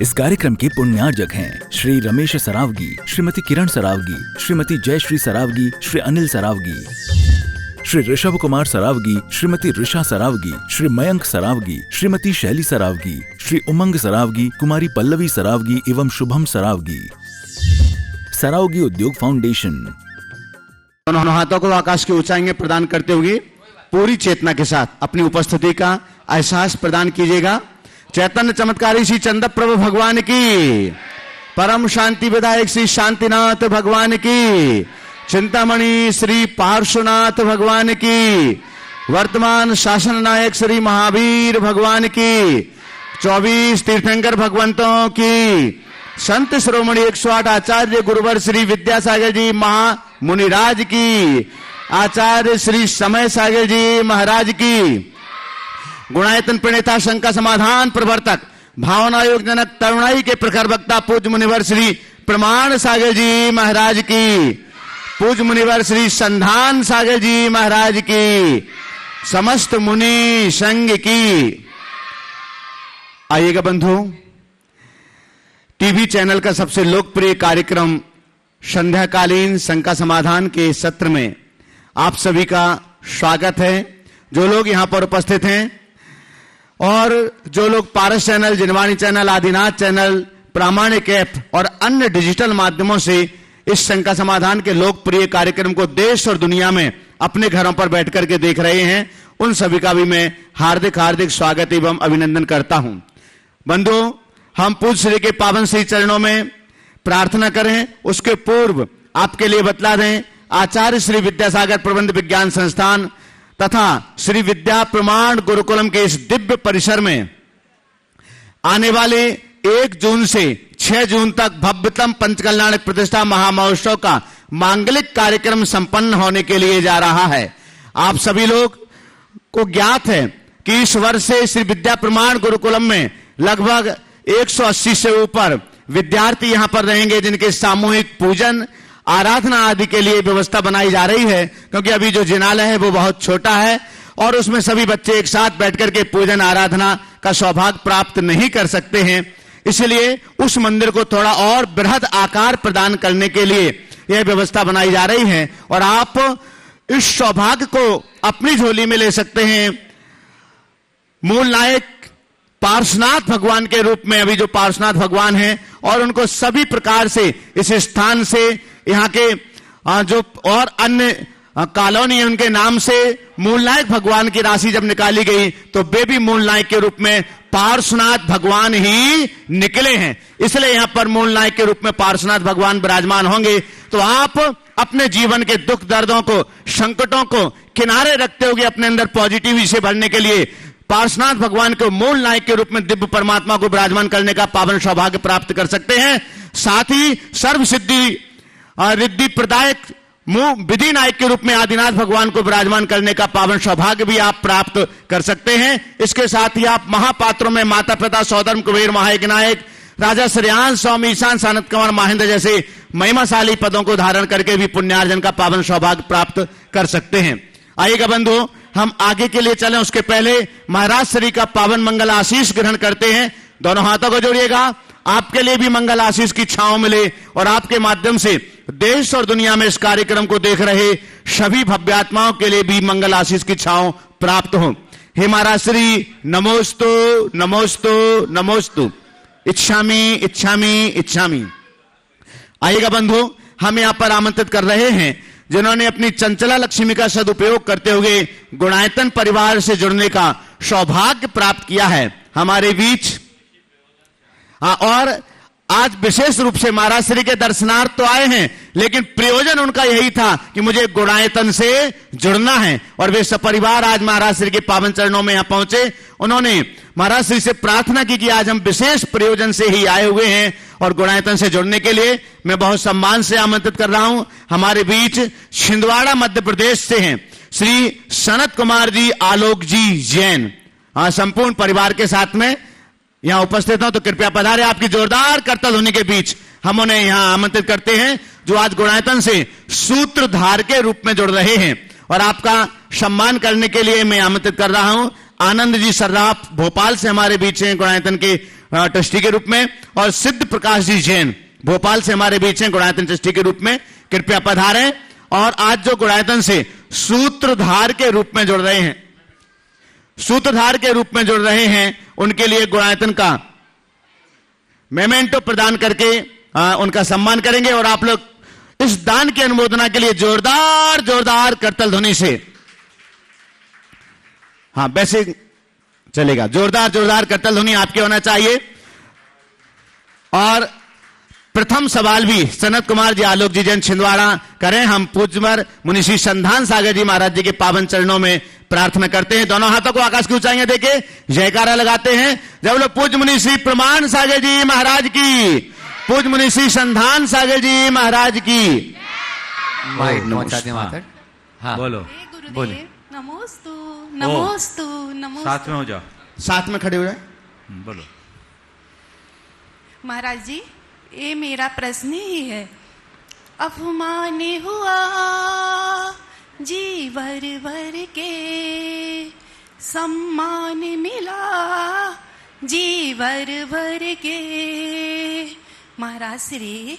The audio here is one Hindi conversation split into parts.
इस कार्यक्रम के पुण्यार्जक हैं श्री रमेश सरावगी, श्रीमती किरण सरावगी, श्रीमती जयश्री सरावगी, श्री अनिल सरावगी, श्री ऋषभ कुमार सरावगी, श्रीमती ऋषा सरावगी, श्री मयंक सरावगी, श्रीमती शैली सरावगी, श्री उमंग सरावगी, कुमारी पल्लवी सरावगी एवं शुभम सरावगी। सरावगी उद्योग फाउंडेशन। दोनों हाथों को आकाश की ऊंचाई में प्रदान करते हुए पूरी चेतना के साथ अपनी उपस्थिति का एहसास प्रदान कीजिएगा। चैतन्य चमत्कारी श्री चंद्र प्रभु भगवान की, परम शांति विधायक श्री शांतिनाथ भगवान की, चिंतामणि श्री पार्श्वनाथ भगवान की, वर्तमान शासन नायक श्री महावीर भगवान की, 24 तीर्थंकर भगवंतों की, संत श्रोमणी 108 आचार्य गुरुवर श्री विद्यासागर जी महामुनिराज की, आचार्य श्री समय सागर जी महाराज की, गुणायतन प्रणेता शंका समाधान प्रवर्तक भावना योग जनक तरुणाई के प्रखर वक्ता पूज्य मुनिवर श्री प्रमाण सागर जी महाराज की, पूज्य मुनिवर श्री संधान सागर जी महाराज की, समस्त मुनि संघ की। आइएगा बंधु, टीवी चैनल का सबसे लोकप्रिय कार्यक्रम संध्याकालीन शंका समाधान के सत्र में आप सभी का स्वागत है। जो लोग यहां पर उपस्थित हैं और जो लोग पारस चैनल, जिनवाणी चैनल, आदिनाथ चैनल, प्रामाणिक ऐप और अन्य डिजिटल माध्यमों से इस शंका समाधान के लोकप्रिय कार्यक्रम को देश और दुनिया में अपने घरों पर बैठ करके देख रहे हैं, उन सभी का भी मैं हार्दिक हार्दिक स्वागत एवं अभिनंदन करता हूं। बंधुओं, हम पूज्य श्री के पावन श्री चरणों में प्रार्थना करें, उसके पूर्व आपके लिए बतला दें, आचार्य श्री विद्यासागर प्रबंध विज्ञान संस्थान तथा श्री विद्या प्रमाण गुरुकुलम के इस दिव्य परिसर में आने वाले 1 जून से 6 जून तक भव्यतम पंचकल्याण प्रतिष्ठा महामहोत्सव का मांगलिक कार्यक्रम संपन्न होने के लिए जा रहा है। आप सभी लोग को ज्ञात है कि इस वर्ष से श्री विद्या प्रमाण गुरुकुलम में लगभग 180 से ऊपर विद्यार्थी यहां पर रहेंगे, जिनके सामूहिक पूजन, आराधना आदि के लिए व्यवस्था बनाई जा रही है। क्योंकि अभी जो जिनालय है वो बहुत छोटा है और उसमें सभी बच्चे एक साथ बैठकर के पूजन आराधना का सौभाग्य प्राप्त नहीं कर सकते हैं, इसलिए उस मंदिर को थोड़ा और बृहद आकार प्रदान करने के लिए यह व्यवस्था बनाई जा रही है और आप इस सौभाग्य को अपनी झोली में ले सकते हैं। मूल नायक पार्श्वनाथ भगवान के रूप में अभी जो पार्श्वनाथ भगवान हैं और उनको सभी प्रकार से इस स्थान से, यहाँ के जो और अन्य कॉलोनी है उनके नाम से मूल नायक भगवान की राशि जब निकाली गई तो वे भी मूल नायक के रूप में पार्श्वनाथ भगवान ही निकले हैं, इसलिए यहां पर मूल नायक के रूप में पार्श्वनाथ भगवान विराजमान होंगे। तो आप अपने जीवन के दुख दर्दों को, संकटों को किनारे रखते हुए अपने अंदर पॉजिटिविटी से भरने के लिए पार्श्वनाथ भगवान को मूल नायक के रूप में दिव्य परमात्मा को विराजमान करने का पावन सौभाग्य प्राप्त कर सकते हैं। साथ ही सर्व सिद्धि रिद्धि प्रदायक विधि नायक के रूप में आदिनाथ भगवान को विराजमान करने का पावन सौभाग्य भी आप प्राप्त कर सकते हैं। इसके साथ ही आप महापात्रों में माता पिता सौधर्म कुबेर महायज्ञ नायक, राजा श्रेयांश स्वामी ईशान सानत कंवर महेंद्र जैसे महिमाशाली पदों को धारण करके भी पुण्यार्जन का पावन सौभाग्य प्राप्त कर सकते हैं। आइएगा बंधुओं, हम आगे के लिए चलें, उसके पहले महाराज श्री का पावन मंगल आशीष ग्रहण करते हैं। दोनों हाथों को जोड़िएगा, आपके लिए भी मंगल आशीष की छांव मिले और आपके माध्यम से देश और दुनिया में इस कार्यक्रम को देख रहे सभी भव्यात्माओं के लिए भी मंगल आशीष की छांव प्राप्त हो। हे महाराज श्री, नमोस्तु नमोस्तु नमोस्तु, इच्छामि इच्छामि इच्छामि। आइएगा बंधु, हम यहां पर आमंत्रित कर रहे हैं जिन्होंने अपनी चंचला लक्ष्मी का सदुपयोग करते हुए गुणायतन परिवार से जुड़ने का सौभाग्य प्राप्त किया है हमारे बीच। और आज विशेष रूप से महाराज श्री के दर्शनार्थ तो आए हैं, लेकिन प्रयोजन उनका यही था कि मुझे गुणायतन से जुड़ना है और वे सपरिवार आज महाराज श्री के पावन चरणों में यहां पहुंचे। उन्होंने महाराज श्री से प्रार्थना की कि आज हम विशेष प्रयोजन से ही आए हुए हैं और गुणायतन से जुड़ने के लिए मैं बहुत सम्मान से आमंत्रित कर रहा हूं। हमारे बीच छिंदवाड़ा मध्य प्रदेश से हैं श्री सनत कुमार जी आलोक जी जैन, संपूर्ण परिवार के साथ में यहां उपस्थित हो, तो कृपया पधारे। आपकी जोरदार करतल ध्वनि के बीच हम उन्हें यहां आमंत्रित करते हैं जो आज गुणायतन से सूत्रधार के रूप में जुड़ रहे हैं और आपका सम्मान करने के लिए मैं आमंत्रित कर रहा हूं आनंद जी सर्राफ भोपाल से हमारे बीच हैं, गुणायतन के ट्रस्टी के रूप में, और सिद्ध प्रकाश जी जैन भोपाल से हमारे बीच हैं गुणायतन ट्रस्टी के रूप में। कृपया पधारें। और आज जो गुणायतन से सूत्रधार के रूप में जुड़ रहे हैं, सूत्रधार के रूप में जुड़ रहे हैं, उनके लिए गुणायतन का मेमेंटो प्रदान करके उनका सम्मान करेंगे। और आप लोग इस दान की अनुमोदना के लिए जोरदार जोरदार करतल ध्वनि से, हाँ वैसे चलेगा, जोरदार जोरदार करतल ध्वनि आपके होना चाहिए। और प्रथम सवाल भी सनत कुमार जी आलोक जी जैन छिंदवाड़ा करें। हम पूज्यवर मुनि श्री संधान सागर जी महाराज जी के पावन चरणों में प्रार्थना करते हैं। दोनों हाथों को आकाश की ऊंचाई में देके जयकारा लगाते हैं। जब लोग पूज्य मुनि श्री प्रमाण सागर जी महाराज की, पूज्य मुनि श्री संधान सागर जी महाराज की। हाँ बोलो, बोले नमोस्तु नमोस्तु नमोस्तु। साथ में हो जाओ, साथ में खड़े हो जाए। बोलो। महाराज जी, ये मेरा प्रश्न ही है। अपमान हुआ जी भर भर के, सम्मान मिला जी भर भर के। महाराज श्री,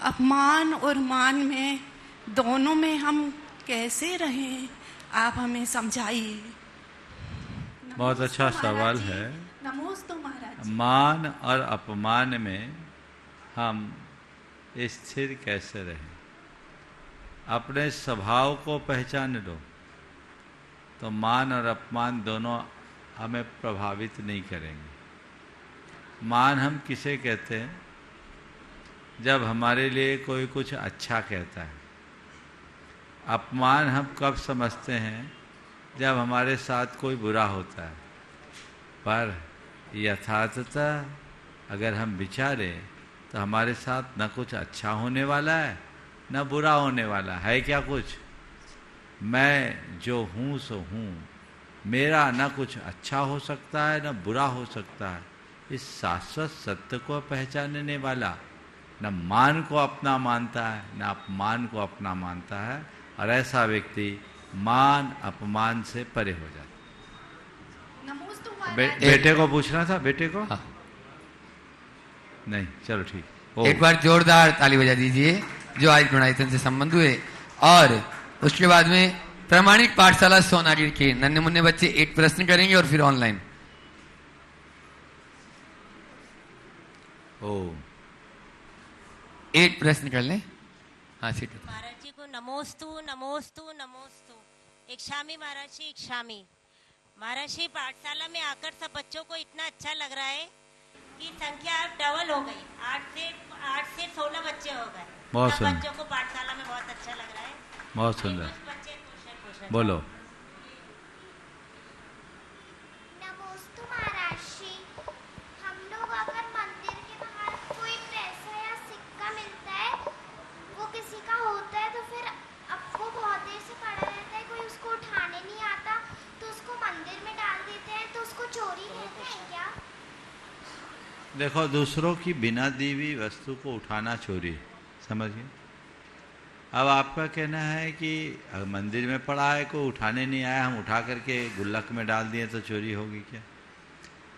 अपमान और मान में दोनों में हम कैसे रहें, आप हमें समझाइए। बहुत अच्छा सवाल है। नमोस्तु महाराज। मान और अपमान में हम स्थिर कैसे रहें? अपने स्वभाव को पहचान लो तो मान और अपमान दोनों हमें प्रभावित नहीं करेंगे। मान हम किसे कहते हैं? जब हमारे लिए कोई कुछ अच्छा कहता है। अपमान हम कब समझते हैं? जब हमारे साथ कोई बुरा होता है। पर यथार्थतः अगर हम विचारें तो हमारे साथ न कुछ अच्छा होने वाला है न बुरा होने वाला है। क्या कुछ? मैं जो हूँ सो हूँ, मेरा न कुछ अच्छा हो सकता है न बुरा हो सकता है। इस शाश्वत सत्य को पहचानने वाला न मान को अपना मानता है न अपमान को अपना मानता है, और ऐसा व्यक्ति मान अपमान से परे हो जाता है। बेटे को पूछना था, बेटे को? हाँ। नहीं, चलो ठीक। एक बार जोरदार ताली बजा दीजिए जो आज गुणायतन से संबंध हुए। और उसके बाद में प्रामाणिक पाठशाला सोनागिर के नन्हे मुन्ने बच्चे एक प्रश्न करेंगे और फिर ऑनलाइन। एक प्रश्न कर लें। हाँ सीट। महाराज जी को नमोस्तु नमोस्तु नमोस्तु। एक शामी महाराज जी, एक शामी महाराज जी। पाठशाला में आकर सब बच्चों को इतना अच्छा लग रहा है कि संख्या डबल हो गई। 8 से 16 बच्चे हो गए। बहुत सब सुंदर। बच्चों को पाठशाला में बहुत अच्छा लग रहा है। बहुत सुंदर। कुछ बच्चे क्वेश्चन बोलो। नमोस्तु महाराज जी। हम लोग अगर मंदिर के बाहर कोई पैसा या सिक्का मिलता है, वो किसी का होता है, तो फिर अब वो बहुत देर से पड़ा रहता है, कोई उसको उठाने नहीं आता, तो उसको मंदिर में डाल देते हैं, तो उसको चोरी कहते हैं क्या? देखो, दूसरों की बिना दी हुई वस्तु को उठाना चोरी है, समझिए। अब आपका कहना है कि मंदिर में पड़ा है, कोई उठाने नहीं आया, हम उठा करके गुल्लक में डाल दिए तो चोरी होगी क्या?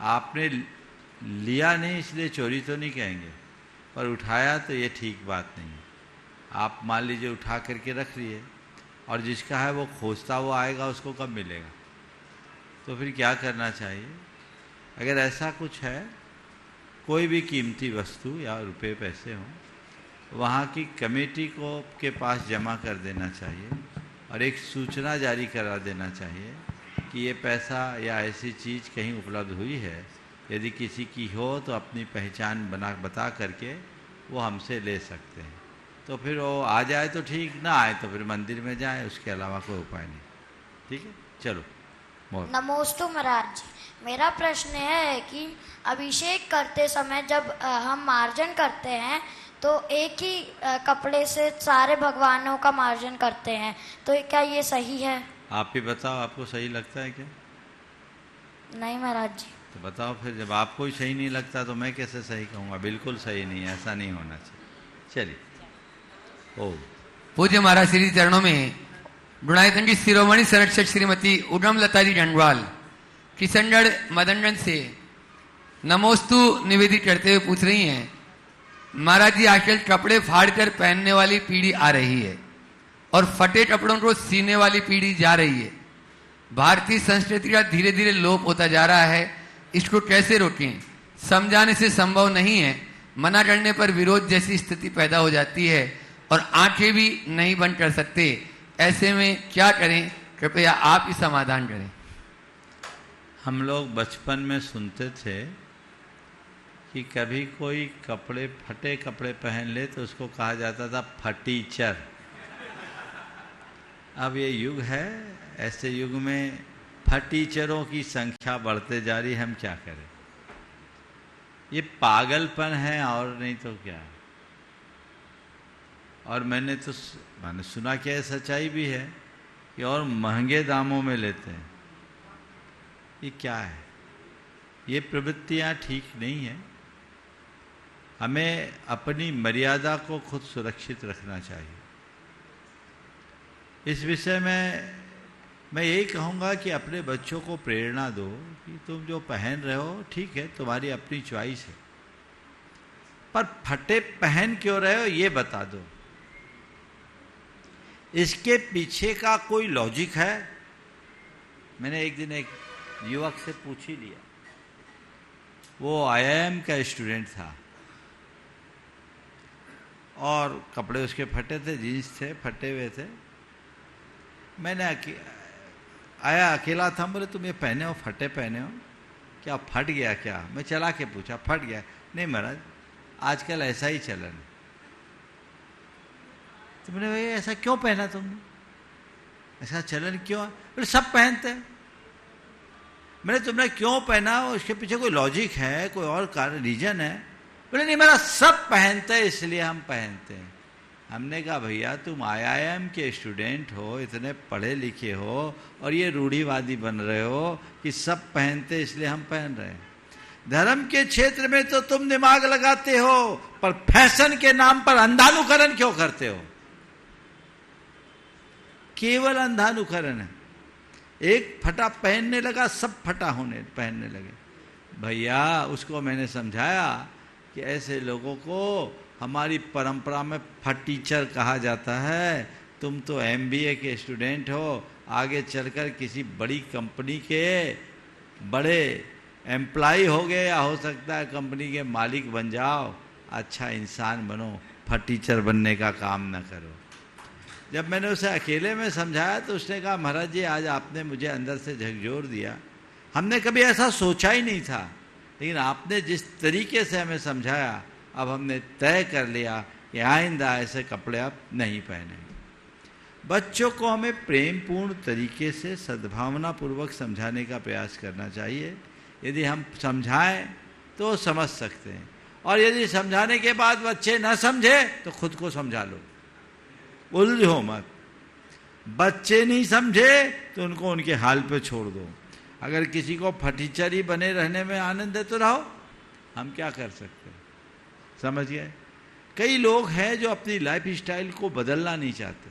आपने लिया नहीं इसलिए चोरी तो नहीं कहेंगे, पर उठाया तो ये ठीक बात नहीं है। आप मान लीजिए उठा करके रख लिए, और जिसका है वो खोजता वो आएगा, उसको कब मिलेगा? तो फिर क्या करना चाहिए? अगर ऐसा कुछ है, कोई भी कीमती वस्तु या रुपए पैसे हों, वहाँ की कमेटी को के पास जमा कर देना चाहिए, और एक सूचना जारी करा देना चाहिए कि ये पैसा या ऐसी चीज़ कहीं उपलब्ध हुई है, यदि किसी की हो तो अपनी पहचान बता करके वो हमसे ले सकते हैं। तो फिर वो आ जाए तो ठीक, ना आए तो फिर मंदिर में जाए, उसके अलावा कोई उपाय नहीं। ठीक है, चलो। नमोस्तु महाराज जी। मेरा प्रश्न है कि अभिषेक करते समय जब हम मार्जन करते हैं तो एक ही कपड़े से सारे भगवानों का मार्जन करते हैं, तो क्या ये सही है? आप ही बताओ, आपको सही लगता है क्या? नहीं महाराज जी। तो बताओ फिर, जब आपको ही सही नहीं लगता तो मैं कैसे सही कहूँगा? बिल्कुल सही नहीं है, ऐसा नहीं होना चाहिए। चलिए। ओ पूज्य महाराज श्री चरणों में गुणायतन की शिरोमणि संरक्षक श्रीमती उडम लता जी डंडवाल किशनगढ़ मदनगंज से नमोस्तु निवेदित करते हुए पूछ रही हैं, महाराज जी आजकल कपड़े फाड़कर पहनने वाली पीढ़ी आ रही है और फटे कपड़ों को सीने वाली पीढ़ी जा रही है। भारतीय संस्कृति का धीरे धीरे लोप होता जा रहा है, इसको कैसे रोकें? समझाने से संभव नहीं है, मना करने पर विरोध जैसी स्थिति पैदा हो जाती है और आंखें भी नहीं बंद कर सकते। ऐसे में क्या करें? कृपया आप ही समाधान करें। हम लोग बचपन में सुनते थे कि कभी कोई फटे कपड़े पहन ले तो उसको कहा जाता था फटीचर। अब ये युग है, ऐसे युग में फटीचरों की संख्या बढ़ते जा रही, हम क्या करें? ये पागलपन है और नहीं तो क्या। और मैंने सुना क्या है, सच्चाई भी है कि और महंगे दामों में लेते हैं। ये क्या है? ये प्रवृत्तियां ठीक नहीं है। हमें अपनी मर्यादा को खुद सुरक्षित रखना चाहिए। इस विषय में मैं यही कहूँगा कि अपने बच्चों को प्रेरणा दो कि तुम जो पहन रहे हो ठीक है, तुम्हारी अपनी चॉइस है, पर फटे पहन क्यों रहे हो ये बता दो। इसके पीछे का कोई लॉजिक है? मैंने एक दिन एक युवक से पूछ ही लिया, वो IIM का स्टूडेंट था और कपड़े उसके फटे थे, जीन्स थे फटे हुए थे। मैंने आया, अकेला था, बोले तुम ये पहने हो, फटे पहने हो, क्या फट गया क्या? मैं चला के पूछा, फट गया? नहीं महाराज, आजकल ऐसा ही चलन है। तो मैंने भाई ऐसा क्यों पहना तुमने, ऐसा चलन क्यों? बोले सब पहनते हैं। मैंने तुमने क्यों पहना, उसके पीछे कोई लॉजिक है, कोई और कारण रीजन है? बोले नहीं, मेरा सब पहनते हैं इसलिए हम पहनते हैं। हमने कहा भैया तुम IIM के स्टूडेंट हो, इतने पढ़े लिखे हो और ये रूढ़िवादी बन रहे हो कि सब पहनते इसलिए हम पहन रहे हैं। धर्म के क्षेत्र में तो तुम दिमाग लगाते हो, पर फैशन के नाम पर अंधानुकरण क्यों करते हो? केवल अंधानुकरण है। एक फटा पहनने लगा, सब फटा पहनने लगे। भैया उसको मैंने समझाया कि ऐसे लोगों को हमारी परंपरा में फटीचर कहा जाता है। तुम तो MBA के स्टूडेंट हो, आगे चलकर किसी बड़ी कंपनी के बड़े एम्प्लॉय हो गए या हो सकता है कंपनी के मालिक बन जाओ। अच्छा इंसान बनो, फटीचर बनने का काम न करो। जब मैंने उसे अकेले में समझाया तो उसने कहा महाराज जी आज आपने मुझे अंदर से झकझोर दिया, हमने कभी ऐसा सोचा ही नहीं था, लेकिन आपने जिस तरीके से हमें समझाया अब हमने तय कर लिया कि आइंदा ऐसे कपड़े आप नहीं पहनेंगे। बच्चों को हमें प्रेमपूर्ण तरीके से सद्भावना पूर्वक समझाने का प्रयास करना चाहिए। यदि हम समझाएं तो समझ सकते हैं, और यदि समझाने के बाद बच्चे न समझे तो खुद को समझा लो, उलझो मत। बच्चे नहीं समझे तो उनको उनके हाल पे छोड़ दो। अगर किसी को फटीचर ही बने रहने में आनंद है तो रहो, हम क्या कर सकते हैं? समझिए, कई लोग हैं जो अपनी लाइफ स्टाइल को बदलना नहीं चाहते,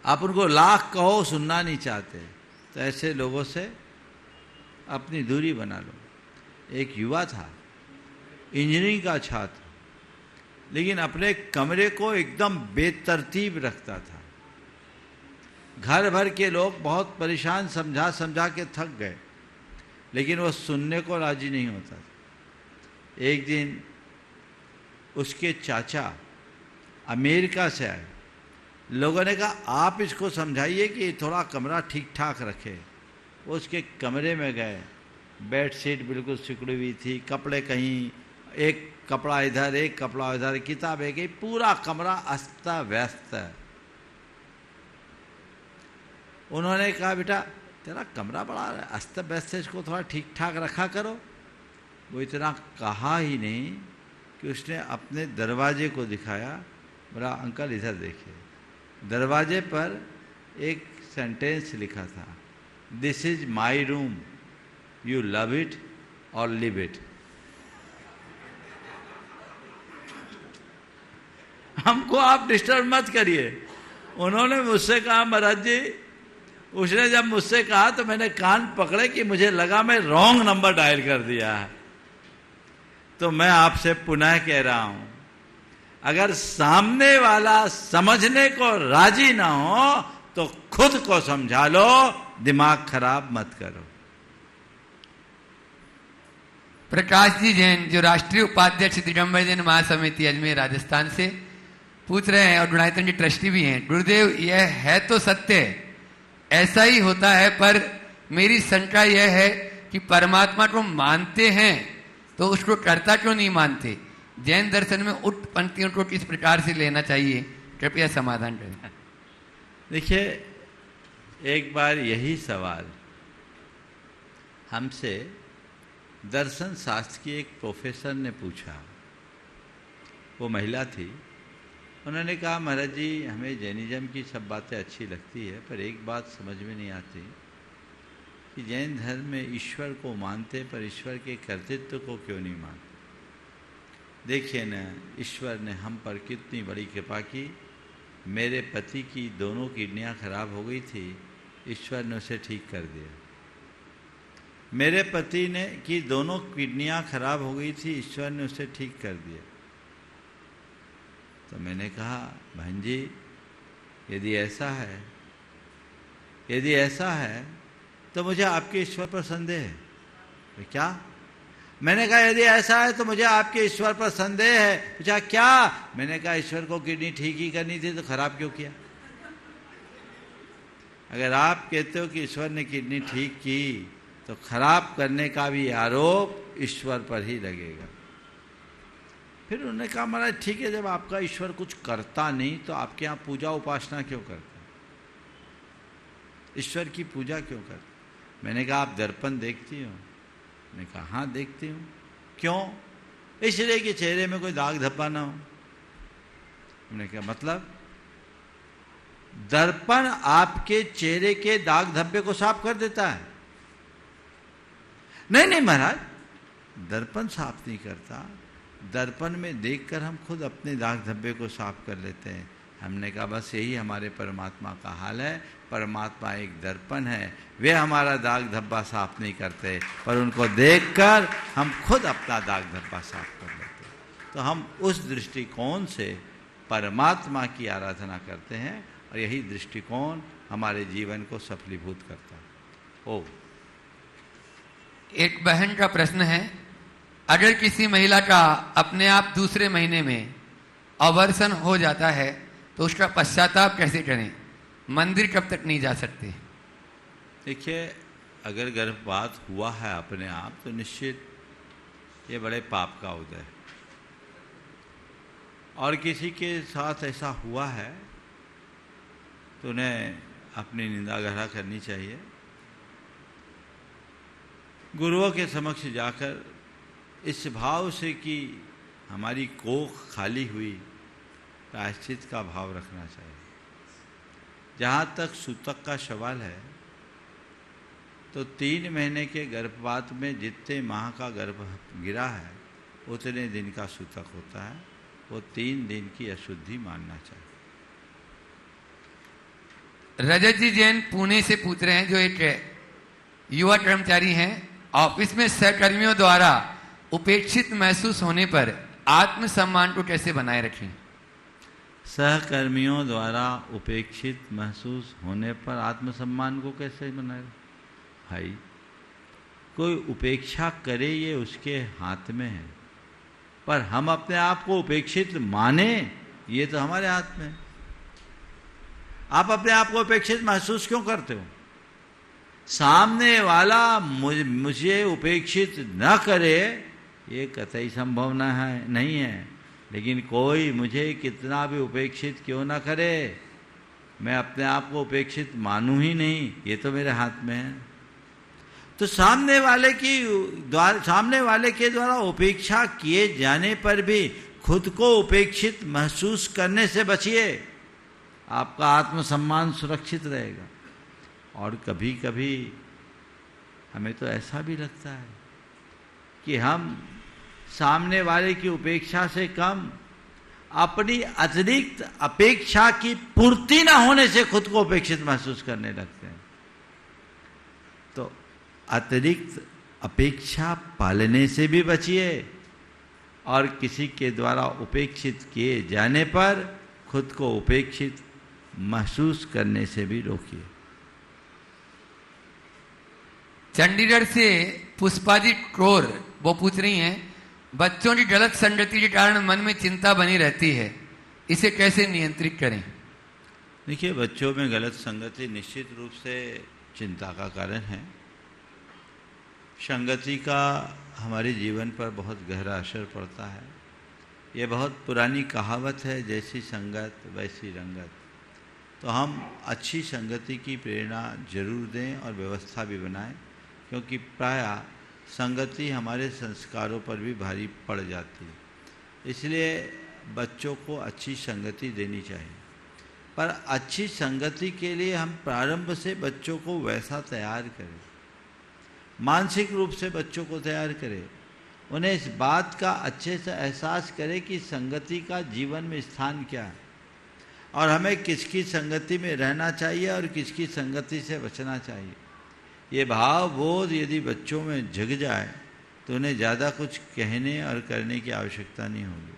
आप उनको लाख कहो सुनना नहीं चाहते, तो ऐसे लोगों से अपनी दूरी बना लो। एक युवा था, इंजीनियरिंग का छात्र, लेकिन अपने कमरे को एकदम बेतरतीब रखता था। घर भर के लोग बहुत परेशान, समझा समझा के थक गए, लेकिन वो सुनने को राजी नहीं होता था। एक दिन उसके चाचा अमेरिका से आए, लोगों ने कहा आप इसको समझाइए कि थोड़ा कमरा ठीक ठाक रखे। वो उसके कमरे में गए, बेडशीट बिल्कुल सिकुड़ी हुई थी, कपड़े कहीं एक कपड़ा इधर एक कपड़ा इधर, किताब एक ही, पूरा कमरा अस्त व्यस्त है। उन्होंने कहा बेटा तेरा कमरा बड़ा अस्त व्यस्त है, इसको थोड़ा ठीक ठाक रखा करो। वो इतना कहा ही नहीं कि उसने अपने दरवाजे को दिखाया, बोला अंकल इधर देखिए। दरवाजे पर एक सेंटेंस लिखा था, this is my room, you love it और लिव इट। हमको आप डिस्टर्ब मत करिए। उन्होंने मुझसे कहा महाराज जी उसने जब मुझसे कहा तो मैंने कान पकड़े कि मुझे लगा मैं रॉन्ग नंबर डायल कर दिया है। तो मैं आपसे पुनः कह रहा हूं, अगर सामने वाला समझने को राजी ना हो तो खुद को समझा लो, दिमाग खराब मत करो। प्रकाश जी जैन, जो राष्ट्रीय उपाध्यक्ष दिगंबर जैन महासमिति अजमेर राजस्थान से, पूछ रहे हैं और गुणायतन जी ट्रस्टी भी हैं। गुरुदेव, यह है तो सत्य, ऐसा ही होता है, पर मेरी शंका यह है कि परमात्मा को मानते हैं तो उसको कर्ता क्यों नहीं मानते? जैन दर्शन में उक्त पंक्तियों को किस प्रकार से लेना चाहिए, कृपया समाधान करें। देखिए, एक बार यही सवाल हमसे दर्शन शास्त्र की एक प्रोफेसर ने पूछा। वो महिला थी। उन्होंने कहा, महाराज जी, हमें जैनिज्म की सब बातें अच्छी लगती है, पर एक बात समझ में नहीं आती कि जैन धर्म में ईश्वर को मानते पर ईश्वर के कर्तृत्व को क्यों नहीं मानते। देखिए ना, ईश्वर ने हम पर कितनी बड़ी कृपा की। मेरे पति की दोनों किडनियां खराब हो गई थी, ईश्वर ने उसे ठीक कर दिया। मेरे पति ने की दोनों किडनियां खराब हो गई थी, ईश्वर ने उसे ठीक कर दिया। तो मैंने कहा, बहन जी, यदि ऐसा है तो मुझे आपके ईश्वर पर संदेह है। तो क्या? मैंने कहा, यदि ऐसा है तो मुझे आपके ईश्वर पर संदेह है। पूछा, क्या? मैंने कहा, ईश्वर को किडनी ठीक ही करनी थी तो खराब क्यों किया? अगर आप कहते हो कि ईश्वर ने किडनी ठीक की तो खराब करने का भी आरोप ईश्वर पर ही लगेगा। फिर उन्होंने कहा, महाराज ठीक है, जब आपका ईश्वर कुछ करता नहीं तो आपके यहाँ पूजा उपासना क्यों करते? ईश्वर की पूजा क्यों करते? मैंने कहा, आप दर्पण देखती हो? मैंने कहा, हाँ देखती हूँ। क्यों? इसलिए कि चेहरे में कोई दाग धब्बा ना हो। मैंने कहा, मतलब? दर्पण आपके चेहरे के दाग धब्बे को साफ कर देता है? नहीं महाराज, दर्पण साफ नहीं करता। दर्पण में देखकर हम खुद अपने दाग धब्बे को साफ कर लेते हैं। हमने कहा, बस यही हमारे परमात्मा का हाल है। परमात्मा एक दर्पण है, वे हमारा दाग धब्बा साफ नहीं करते, पर उनको देखकर हम खुद अपना दाग धब्बा साफ कर लेते हैं। तो हम उस दृष्टिकोण से परमात्मा की आराधना करते हैं और यही दृष्टिकोण हमारे जीवन को सफलीभूत करता है। एक बहन का प्रश्न है, अगर किसी महिला का अपने आप दूसरे महीने में अवर्सन हो जाता है तो उसका पश्चाताप कैसे करें? मंदिर कब तक नहीं जा सकते? देखिए, अगर गर्भपात हुआ है अपने आप तो निश्चित ये बड़े पाप का उदय है। और किसी के साथ ऐसा हुआ है तो उन्हें अपनी निंदा ग्रह करनी चाहिए। गुरुओं के समक्ष जाकर इस भाव से कि हमारी कोख खाली हुई, प्रायश्चित का भाव रखना चाहिए। जहाँ तक सूतक का सवाल है तो 3 महीने के गर्भपात में जितने माह का गर्भ गिरा है उतने दिन का सूतक होता है। वो 3 दिन की अशुद्धि मानना चाहिए। रजत जी जैन पुणे से पूछ रहे हैं, जो एक युवा कर्मचारी हैं, ऑफिस में सहकर्मियों द्वारा उपेक्षित महसूस होने पर आत्मसम्मान को कैसे बनाए रखें? सहकर्मियों द्वारा उपेक्षित महसूस होने पर आत्मसम्मान को कैसे बनाए? भाई, कोई उपेक्षा करे ये उसके हाथ में है, पर हम अपने आप को उपेक्षित माने ये तो हमारे हाथ में है। आप अपने आप को उपेक्षित महसूस क्यों करते हो? सामने वाला मुझे उपेक्षित न करे ये कतई संभावना है नहीं है, लेकिन कोई मुझे कितना भी उपेक्षित क्यों ना करे, मैं अपने आप को उपेक्षित मानूं ही नहीं, ये तो मेरे हाथ में है। तो सामने वाले के द्वारा उपेक्षा किए जाने पर भी खुद को उपेक्षित महसूस करने से बचिए, आपका आत्मसम्मान सुरक्षित रहेगा। और कभी कभी हमें तो ऐसा भी लगता है कि हम सामने वाले की उपेक्षा से कम अपनी अतिरिक्त अपेक्षा की पूर्ति न होने से खुद को उपेक्षित महसूस करने लगते हैं। अतिरिक्त अपेक्षा पालने से भी बचिए और किसी के द्वारा उपेक्षित किए जाने पर खुद को उपेक्षित महसूस करने से भी रोकिए। चंडीगढ़ से पुष्पाजी कौर वो पूछ रही हैं, बच्चों की गलत संगति के कारण मन में चिंता बनी रहती है, इसे कैसे नियंत्रित करें? देखिए, बच्चों में गलत संगति निश्चित रूप से चिंता का कारण है। संगति का हमारे जीवन पर बहुत गहरा असर पड़ता है। ये बहुत पुरानी कहावत है, जैसी संगत वैसी रंगत। तो हम अच्छी संगति की प्रेरणा जरूर दें और व्यवस्था भी बनाएं, क्योंकि प्रायः संगति हमारे संस्कारों पर भी भारी पड़ जाती है। इसलिए बच्चों को अच्छी संगति देनी चाहिए, पर अच्छी संगति के लिए हम प्रारंभ से बच्चों को वैसा तैयार करें, मानसिक रूप से बच्चों को तैयार करें, उन्हें इस बात का अच्छे से एहसास करें कि संगति का जीवन में स्थान क्या है और हमें किसकी संगति में रहना चाहिए और किसकी संगति से बचना चाहिए। ये भाव बोध यदि बच्चों में जग जाए तो उन्हें ज़्यादा कुछ कहने और करने की आवश्यकता नहीं होगी।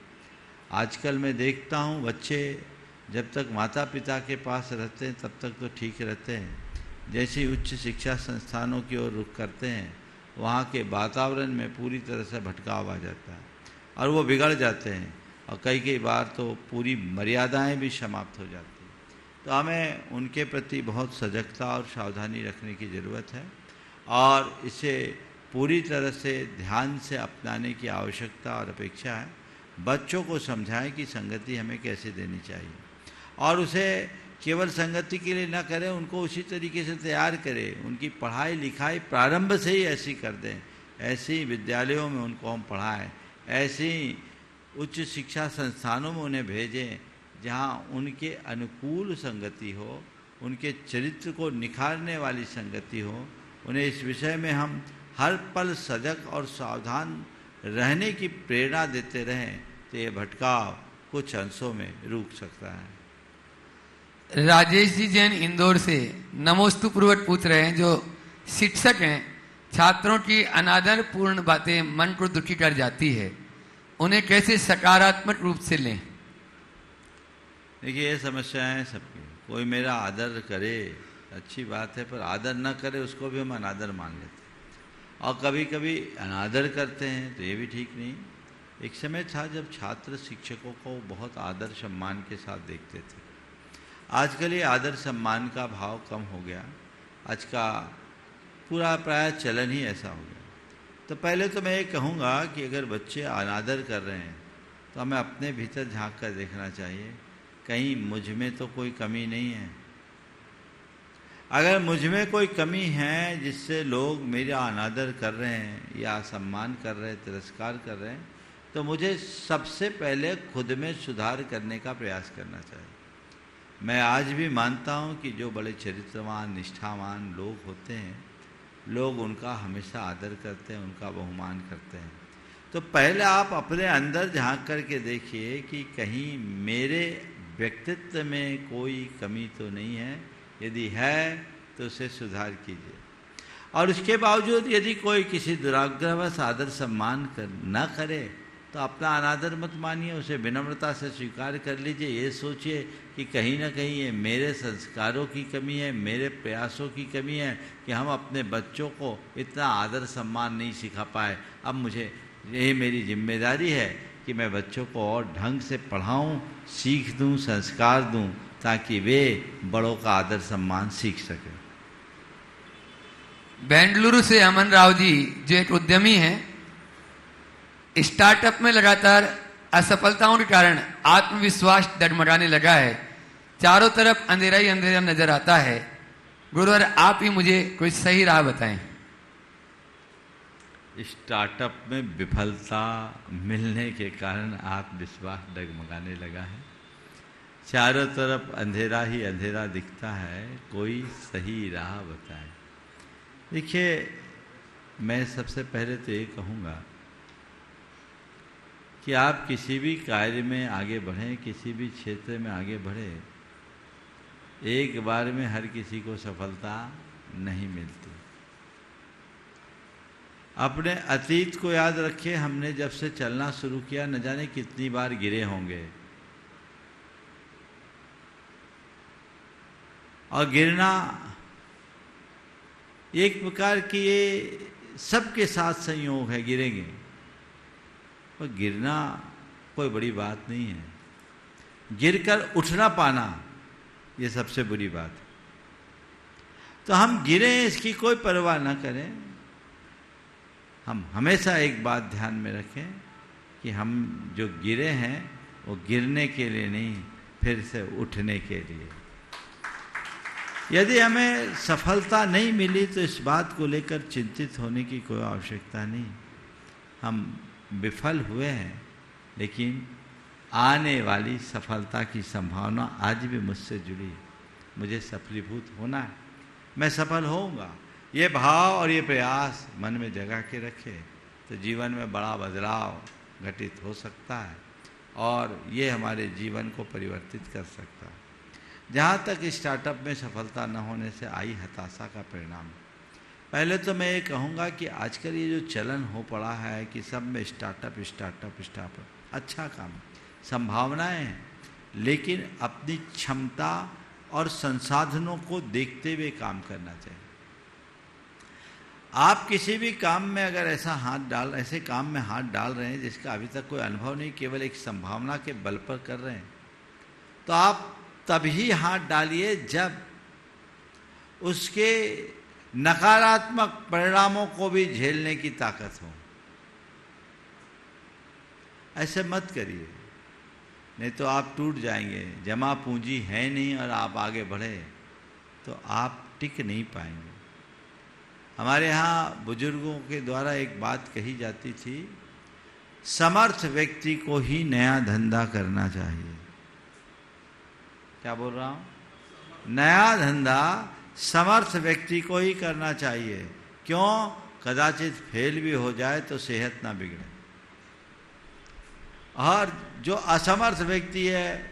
आजकल मैं देखता हूँ बच्चे जब तक माता पिता के पास रहते हैं तब तक तो ठीक रहते हैं, जैसे उच्च शिक्षा संस्थानों की ओर रुख करते हैं वहाँ के वातावरण में पूरी तरह से भटकाव आ जाता है और वो बिगड़ जाते हैं और कई बार तो पूरी मर्यादाएं भी समाप्त हो जाती हैं। तो हमें उनके प्रति बहुत सजगता और सावधानी रखने की ज़रूरत है और इसे पूरी तरह से ध्यान से अपनाने की आवश्यकता और अपेक्षा है। बच्चों को समझाएं कि संगति हमें कैसे देनी चाहिए और उसे केवल संगति के लिए न करें, उनको उसी तरीके से तैयार करें। उनकी पढ़ाई लिखाई प्रारंभ से ही ऐसी कर दें, ऐसे ही विद्यालयों में उनको हम पढ़ाएं, ऐसे ही उच्च शिक्षा संस्थानों में उन्हें भेजें जहां उनके अनुकूल संगति हो, उनके चरित्र को निखारने वाली संगति हो। उन्हें इस विषय में हम हर पल सजग और सावधान रहने की प्रेरणा देते रहें तो ये भटकाव कुछ अंशों में रुक सकता है। राजेश जी जैन इंदौर से नमोस्तु पूर्वक पूछ रहे हैं, जो शिक्षक हैं, छात्रों की अनादरपूर्ण बातें मन को दुखी कर जाती है, उन्हें कैसे सकारात्मक रूप से लें? देखिए, ये समस्याएं सबकी। कोई मेरा आदर करे अच्छी बात है, पर आदर न करे उसको भी हम अनादर मान लेते हैं और कभी कभी अनादर करते हैं, तो ये भी ठीक नहीं। एक समय था जब छात्र शिक्षकों को बहुत आदर सम्मान के साथ देखते थे। आजकल ये आदर सम्मान का भाव कम हो गया। आज का पूरा प्राय चलन ही ऐसा हो गया। तो पहले तो मैं ये कहूँगा कि अगर बच्चे अनादर कर रहे हैं तो हमें अपने भीतर झांक कर देखना चाहिए, कहीं मुझ में तो कोई कमी नहीं है। अगर मुझ में कोई कमी है जिससे लोग मेरा अनादर कर रहे हैं या सम्मान कर रहे हैं, तिरस्कार कर रहे हैं, तो मुझे सबसे पहले खुद में सुधार करने का प्रयास करना चाहिए। मैं आज भी मानता हूँ कि जो बड़े चरित्रवान निष्ठावान लोग होते हैं, लोग उनका हमेशा आदर करते हैं, उनका बहुमान करते हैं। तो पहले आप अपने अंदर झांक करके देखिए कि कहीं मेरे व्यक्तित्व में कोई कमी तो नहीं है, यदि है तो उसे सुधार कीजिए। और उसके बावजूद यदि कोई किसी दुराग्रहवश आदर सम्मान न करे तो अपना अनादर मत मानिए, उसे विनम्रता से स्वीकार कर लीजिए। ये सोचिए कि कहीं ना कहीं ये मेरे संस्कारों की कमी है, मेरे प्रयासों की कमी है कि हम अपने बच्चों को इतना आदर सम्मान नहीं सिखा पाए। अब मुझे ये मेरी जिम्मेदारी है कि मैं बच्चों को और ढंग से पढ़ाऊं, सीख दूं, संस्कार दूं, ताकि वे बड़ों का आदर सम्मान सीख सकें। बेंगलुरु से अमन राव जी, जो एक उद्यमी हैं, स्टार्टअप में लगातार असफलताओं के कारण आत्मविश्वास डगमगाने लगा है, चारों तरफ अंधेरा ही अंधेरा नजर आता है। गुरुवर, आप ही मुझे कोई सही राह बताएं। स्टार्टअप में विफलता मिलने के कारण आत्मविश्वास डगमगाने लगा है, चारों तरफ अंधेरा ही अंधेरा दिखता है, कोई सही राह बताएं। देखिए, मैं सबसे पहले तो ये कहूँगा कि आप किसी भी कार्य में आगे बढ़ें, किसी भी क्षेत्र में आगे बढ़ें, एक बार में हर किसी को सफलता नहीं मिलती। अपने अतीत को याद रखिए, हमने जब से चलना शुरू किया न जाने कितनी बार गिरे होंगे, और गिरना एक प्रकार की ये सबके साथ संयोग है, गिरेंगे, पर गिरना कोई बड़ी बात नहीं है। गिरकर उठना पाना ये सबसे बुरी बात है। तो हम गिरे इसकी कोई परवाह ना करें। हम हमेशा एक बात ध्यान में रखें कि हम जो गिरे हैं वो गिरने के लिए नहीं, फिर से उठने के लिए। यदि हमें सफलता नहीं मिली तो इस बात को लेकर चिंतित होने की कोई आवश्यकता नहीं। हम विफल हुए हैं, लेकिन आने वाली सफलता की संभावना आज भी मुझसे जुड़ी है। मुझे सफलीभूत होना है, मैं सफल होऊंगा। ये भाव और ये प्रयास मन में जगा के रखे तो जीवन में बड़ा बदलाव घटित हो सकता है और ये हमारे जीवन को परिवर्तित कर सकता है। जहाँ तक स्टार्टअप में सफलता न होने से आई हताशा का परिणाम, पहले तो मैं ये कहूँगा कि आजकल ये जो चलन हो पड़ा है कि सब में स्टार्टअप स्टार्टअप स्टार्टअप, अच्छा काम, संभावनाएं हैं, लेकिन अपनी क्षमता और संसाधनों को देखते हुए काम करना चाहिए। आप किसी भी काम में अगर ऐसे काम में हाथ डाल रहे हैं जिसका अभी तक कोई अनुभव नहीं, केवल एक संभावना के बल पर कर रहे हैं, तो आप तभी हाथ डालिए जब उसके नकारात्मक परिणामों को भी झेलने की ताकत हो। ऐसे मत करिए, नहीं तो आप टूट जाएंगे। जमा पूंजी है नहीं और आप आगे बढ़े तो आप टिक नहीं पाएंगे। हमारे यहाँ बुजुर्गों के द्वारा एक बात कही जाती थी, समर्थ व्यक्ति को ही नया धंधा करना चाहिए। क्या बोल रहा हूं? नया धंधा समर्थ व्यक्ति को ही करना चाहिए। क्यों? कदाचित फेल भी हो जाए तो सेहत ना बिगड़े। और जो असमर्थ व्यक्ति है,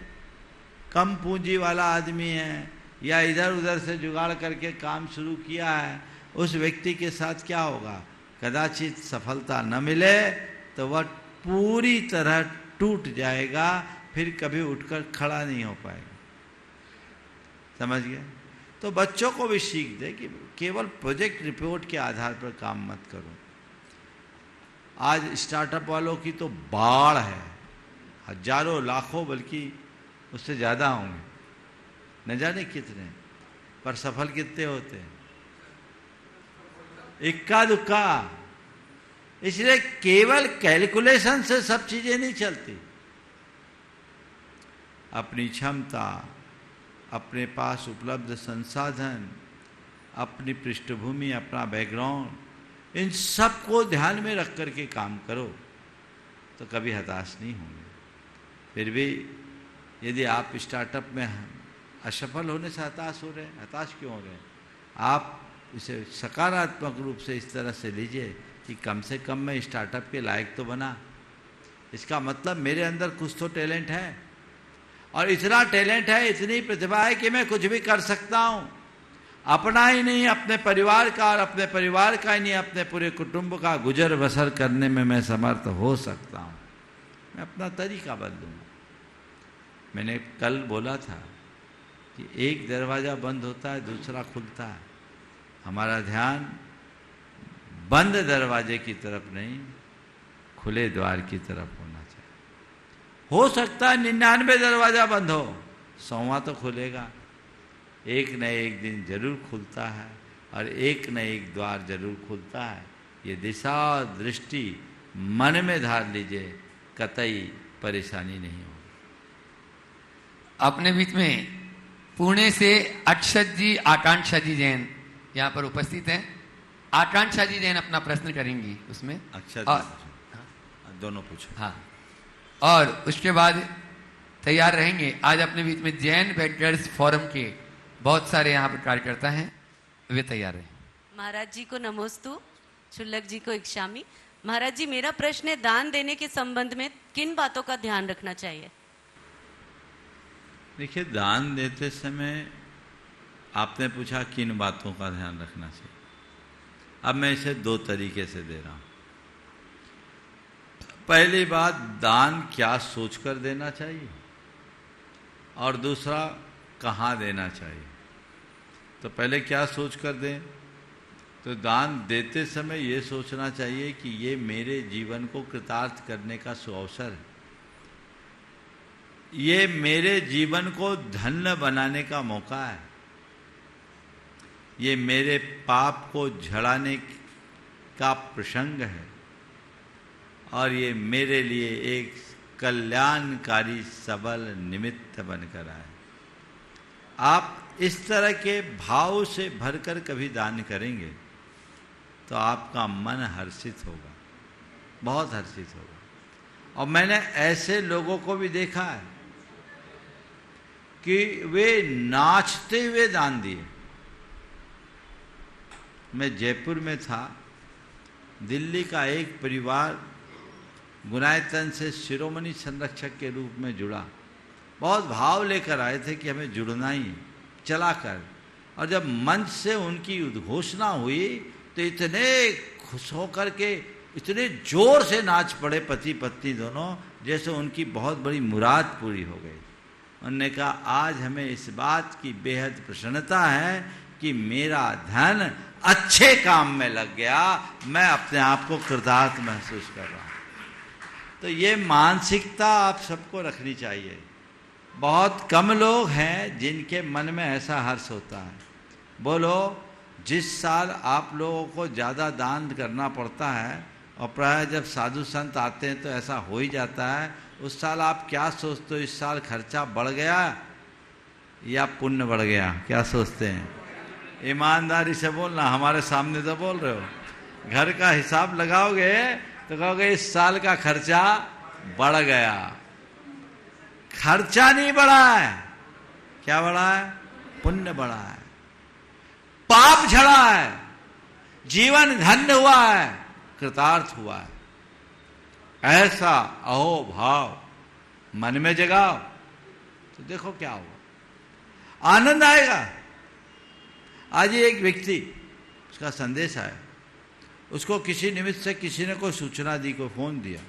कम पूंजी वाला आदमी है, या इधर उधर से जुगाड़ करके काम शुरू किया है, उस व्यक्ति के साथ क्या होगा? कदाचित सफलता न मिले तो वह पूरी तरह टूट जाएगा, फिर कभी उठकर खड़ा नहीं हो पाएगा। समझ गए? तो बच्चों को भी सीख दे कि केवल प्रोजेक्ट रिपोर्ट के आधार पर काम मत करो। आज स्टार्टअप वालों की तो बाढ़ है, हजारों लाखों बल्कि उससे ज़्यादा होंगे, न जाने कितने, पर सफल कितने होते हैं? इक्का दुक्का। इसलिए केवल कैलकुलेशन से सब चीजें नहीं चलती। अपनी क्षमता, अपने पास उपलब्ध संसाधन, अपनी पृष्ठभूमि, अपना बैकग्राउंड, इन सब को ध्यान में रख करके काम करो तो कभी हताश नहीं होंगे। फिर भी यदि आप स्टार्टअप में असफल होने से हताश हो रहे हैं, हताश क्यों हो रहे हैं? आप इसे सकारात्मक रूप से इस तरह से लीजिए कि कम से कम मैं स्टार्टअप के लायक तो बना। इसका मतलब मेरे अंदर कुछ तो टैलेंट है, और इतना टैलेंट है, इतनी प्रतिभा है कि मैं कुछ भी कर सकता हूं। अपना ही नहीं, अपने परिवार का, और अपने परिवार का ही नहीं, अपने पूरे कुटुंब का गुजर बसर करने में मैं समर्थ हो सकता हूं। मैं अपना तरीका बदलूंगा। मैंने कल बोला था कि एक दरवाजा बंद होता है, दूसरा खुलता है। हमारा ध्यान बंद दरवाजे की तरफ नहीं, खुले द्वार की तरफ होना चाहिए। हो सकता है 99 दरवाजा बंद हो, 100वां तो खुलेगा। एक न एक दिन जरूर खुलता है, और एक न एक द्वार जरूर खुलता है। ये दिशा और दृष्टि मन में धार लीजिए, कतई परेशानी नहीं होगी। अपने बीच में पुणे से अक्षत जी, आकांक्षा जी जैन यहाँ पर उपस्थित हैं। आकांक्षा जी जैन अपना प्रश्न करेंगी उसमें। अच्छा, दोनों पूछो। हाँ, और उसके बाद तैयार रहेंगे। आज अपने बीच में जैन बेंकर्स फोरम के बहुत सारे यहाँ पर कार्यकर्ता हैं, वे तैयार हैं। महाराज जी को नमोस्तु, शुल्लक जी को इक्षामी। महाराज जी, मेरा प्रश्न है, दान देने के संबंध में किन बातों का ध्यान रखना चाहिए? देखिए, दान देते समय आपने पूछा किन बातों का ध्यान रखना चाहिए। अब मैं इसे दो तरीके से दे रहा हूं। पहली बात, दान क्या सोचकर देना चाहिए, और दूसरा कहाँ देना चाहिए। तो पहले क्या सोचकर दें, तो दान देते समय ये सोचना चाहिए कि ये मेरे जीवन को कृतार्थ करने का सुअवसर है, ये मेरे जीवन को धन्य बनाने का मौका है, ये मेरे पाप को झड़ाने का प्रसंग है, और ये मेरे लिए एक कल्याणकारी सबल निमित्त बनकर आए। आप इस तरह के भाव से भरकर कभी दान करेंगे तो आपका मन हर्षित होगा, बहुत हर्षित होगा। और मैंने ऐसे लोगों को भी देखा है कि वे नाचते हुए दान दिए। मैं जयपुर में था, दिल्ली का एक परिवार गुनायतन से शिरोमणि संरक्षक के रूप में जुड़ा, बहुत भाव लेकर आए थे कि हमें जुड़ना ही चला कर। और जब मंच से उनकी उद्घोषणा हुई तो इतने खुश होकर के इतने जोर से नाच पड़े पति पत्नी दोनों, जैसे उनकी बहुत बड़ी मुराद पूरी हो गई। उन्होंने कहा, आज हमें इस बात की बेहद प्रसन्नता है कि मेरा धन अच्छे काम में लग गया, मैं अपने आप को कृतार्थ महसूस कर रहा हूं। तो ये मानसिकता आप सबको रखनी चाहिए। बहुत कम लोग हैं जिनके मन में ऐसा हर्ष होता है। बोलो, जिस साल आप लोगों को ज़्यादा दान करना पड़ता है, और प्राय जब साधु संत आते हैं तो ऐसा हो ही जाता है, उस साल आप क्या सोचते हो, इस साल खर्चा बढ़ गया या पुण्य बढ़ गया, क्या सोचते हैं? ईमानदारी से बोलना, हमारे सामने तो बोल रहे हो। घर का हिसाब लगाओगे तो कहोगे इस साल का खर्चा बढ़ गया। खर्चा नहीं बढ़ा है, क्या बढ़ा है? पुण्य बढ़ा है, पाप झड़ा है, जीवन धन्य हुआ है, कृतार्थ हुआ है। ऐसा अहो भाव मन में जगाओ तो देखो क्या हुआ, आनंद आएगा। आज एक व्यक्ति, उसका संदेश आया, उसको किसी निमित्त से किसी ने कोई सूचना दी, कोई फोन दिया।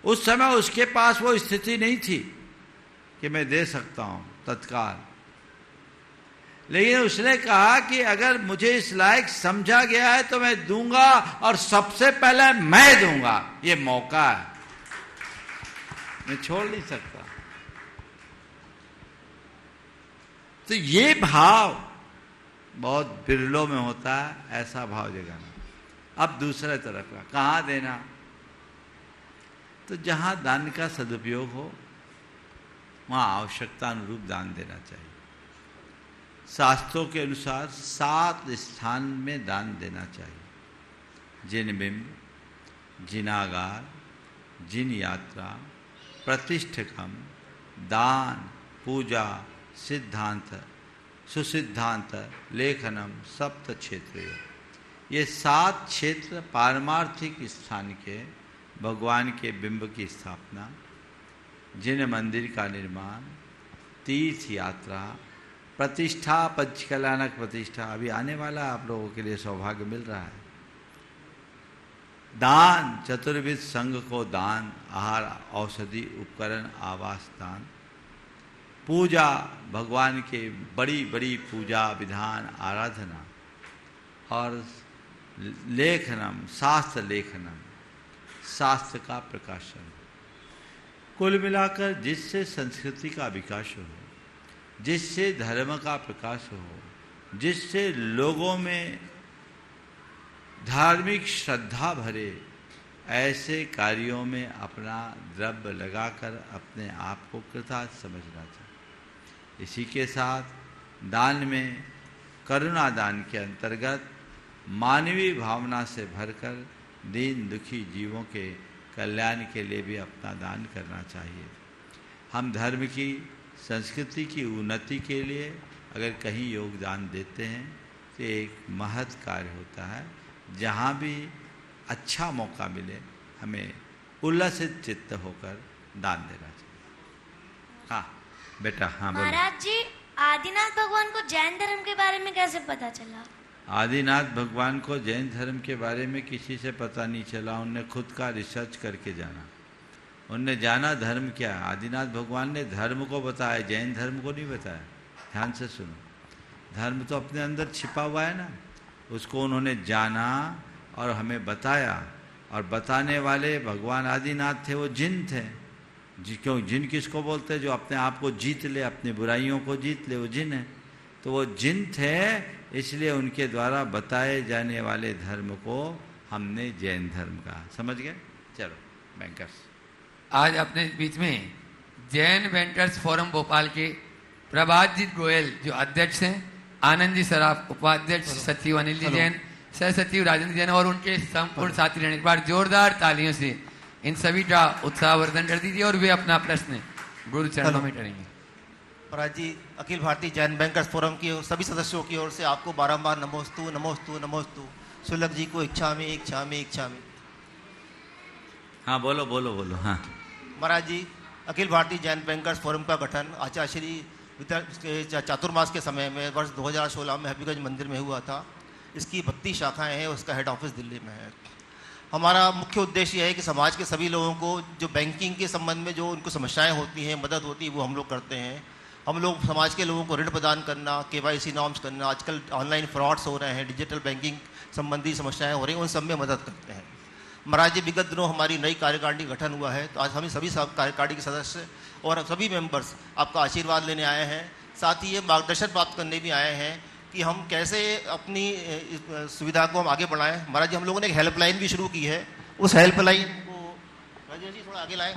उस समय उसके पास वो स्थिति नहीं थी कि मैं दे सकता हूं तत्काल, लेकिन उसने कहा कि अगर मुझे इस लायक समझा गया है तो मैं दूंगा, और सबसे पहले मैं दूंगा, ये मौका है, मैं छोड़ नहीं सकता। तो ये भाव बहुत बिरलों में होता है, ऐसा भाव जगाना। अब दूसरे तरफ का, कहाँ देना? तो जहां दान का सदुपयोग हो वहां आवश्यकता अनुरूप दान देना चाहिए। शास्त्रों के अनुसार 7 स्थान में दान देना चाहिए: जिन बिंब, जिनागार, जिन यात्रा, प्रतिष्ठकम, दान, पूजा, सिद्धांत, सुसिद्धांत, लेखनम, सप्त क्षेत्र। ये 7 क्षेत्र पारमार्थिक स्थान के भगवान के बिंब की स्थापना, जिन मंदिर का निर्माण, तीर्थ यात्रा, प्रतिष्ठा, पंचकल्याणक प्रतिष्ठा, अभी आने वाला आप लोगों के लिए सौभाग्य मिल रहा है। दान, चतुर्विध संघ को दान, आहार, औषधि, उपकरण, आवास दान। पूजा, भगवान के बड़ी बड़ी पूजा विधान, आराधना। और लेखनम, शास्त्र लेखनम, शास्त्र का प्रकाशन। कुल मिलाकर जिससे संस्कृति का विकास हो, जिससे धर्म का प्रकाश हो, जिससे लोगों में धार्मिक श्रद्धा भरे, ऐसे कार्यों में अपना द्रव्य लगाकर अपने आप को कृतार्थ समझना चाहिए। इसी के साथ दान में करुणा दान के अंतर्गत मानवीय भावना से भरकर दीन दुखी जीवों के कल्याण के लिए भी अपना दान करना चाहिए। हम धर्म की, संस्कृति की उन्नति के लिए अगर कहीं योगदान देते हैं तो एक महत् कार्य होता है। जहाँ भी अच्छा मौका मिले हमें उल्लसित चित्त होकर दान देना चाहिए। हाँ बेटा, हाँ बोलो। महाराज जी, आदिनाथ भगवान को जैन धर्म के बारे में कैसे पता चला? आदिनाथ भगवान को जैन धर्म के बारे में किसी से पता नहीं चला, उनने खुद का रिसर्च करके जाना। उनने जाना धर्म क्या है। आदिनाथ भगवान ने धर्म को बताया, जैन धर्म को नहीं बताया। ध्यान से सुनो, धर्म तो अपने अंदर छिपा हुआ है ना, उसको उन्होंने जाना और हमें बताया। और बताने वाले भगवान आदिनाथ थे, वो जिन थे। क्यों जिन किसको बोलते हैं? जो अपने आप को जीत ले, अपनी बुराइयों को जीत ले, वो जिन है। तो वो जिन थे, इसलिए उनके द्वारा बताए जाने वाले धर्म को हमने जैन धर्म कहा। समझ गए? चलो बैंकर्स। आज अपने बीच में जैन बैंकर्स फोरम भोपाल के प्रभातजीत गोयल जो अध्यक्ष हैं, आनंद जी सराफ उपाध्यक्ष, सचिव अनिल जी जैन, सह सचिव राजेंद्र जैन और उनके संपूर्ण साथी रहने। एक बार जोरदार तालियों से इन सभी का उत्साहवर्धन कर दीजिए और वे अपना प्रश्न गुरु चरणों में करेंगे। महाराज जी, अखिल भारतीय जैन बैंकर्स फोरम की सभी सदस्यों की ओर से आपको बारंबार नमोस्तु नमोस्तु नमोस्तु। सुलभ जी को इच्छामि इच्छामि इच्छामि। हाँ बोलो बोलो बोलो। हाँ महाराज जी, अखिल भारतीय जैन बैंकर्स फोरम का गठन आचार्य श्री चातुर्मास के समय में वर्ष 2016 में हबीबगंज मंदिर में हुआ था। इसकी 32 शाखाएं हैं, उसका हेड ऑफिस दिल्ली में है। हमारा मुख्य उद्देश्य यह है कि समाज के सभी लोगों को जो बैंकिंग के संबंध में जो उनको समस्याएं होती हैं, मदद होती है, वो हम लोग करते हैं। हम लोग समाज के लोगों को ऋण प्रदान करना, KYC नॉर्म्स करना, आजकल ऑनलाइन फ्रॉड्स हो रहे हैं, डिजिटल बैंकिंग संबंधी समस्याएं हो रही हैं, उन सब में मदद करते हैं। महाराज जी, विगत दिनों हमारी नई कार्यकारिणी गठन हुआ है, तो आज हम सभी कार्यकारिणी के सदस्य और सभी मेंबर्स आपका आशीर्वाद लेने आए हैं। साथ ही ये मार्गदर्शन प्राप्त करने भी आए हैं कि हम कैसे अपनी सुविधा को हम आगे बढ़ाएं। महाराज जी, हम लोगों ने एक हेल्पलाइन भी शुरू की है। उस हेल्पलाइन को राजेश जी थोड़ा आगे लाएं।